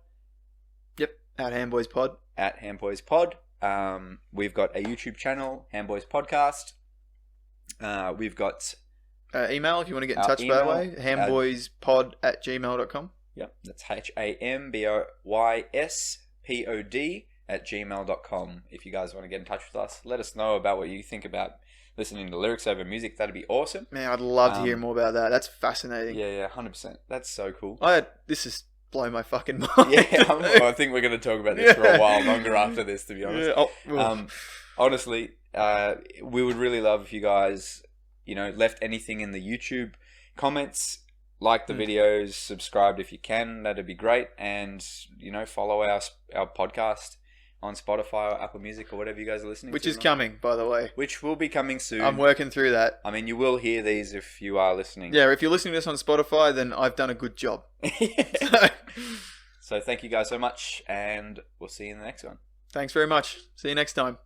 Yep, at HamBoys Pod. At HamBoysPod. We've got a YouTube channel, HamBoys Podcast. We've got... Email if you want to get in Our touch that email, way. HamBoysPod@gmail.com. Yep, that's HamBoyspod@gmail.com. If you guys want to get in touch with us, let us know about what you think about listening to lyrics over music. That'd be awesome. Man, I'd love to hear more about that. That's fascinating. Yeah, 100%. That's so cool. This is blowing my fucking mind. Yeah, I think we're going to talk about this for a while longer after this, to be honest. Yeah. Honestly, we would really love if you guys, left anything in the YouTube comments, like the videos, subscribed if you can. That'd be great. And, follow our podcast on Spotify or Apple Music or whatever you guys are listening Which to. is coming, by the way. Which will be coming soon. I'm working through that. I mean, you will hear these if you are listening. Yeah, if you're listening to this on Spotify, then I've done a good job. So thank you guys so much, and we'll see you in the next one. Thanks very much. See you next time.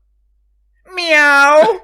Meow!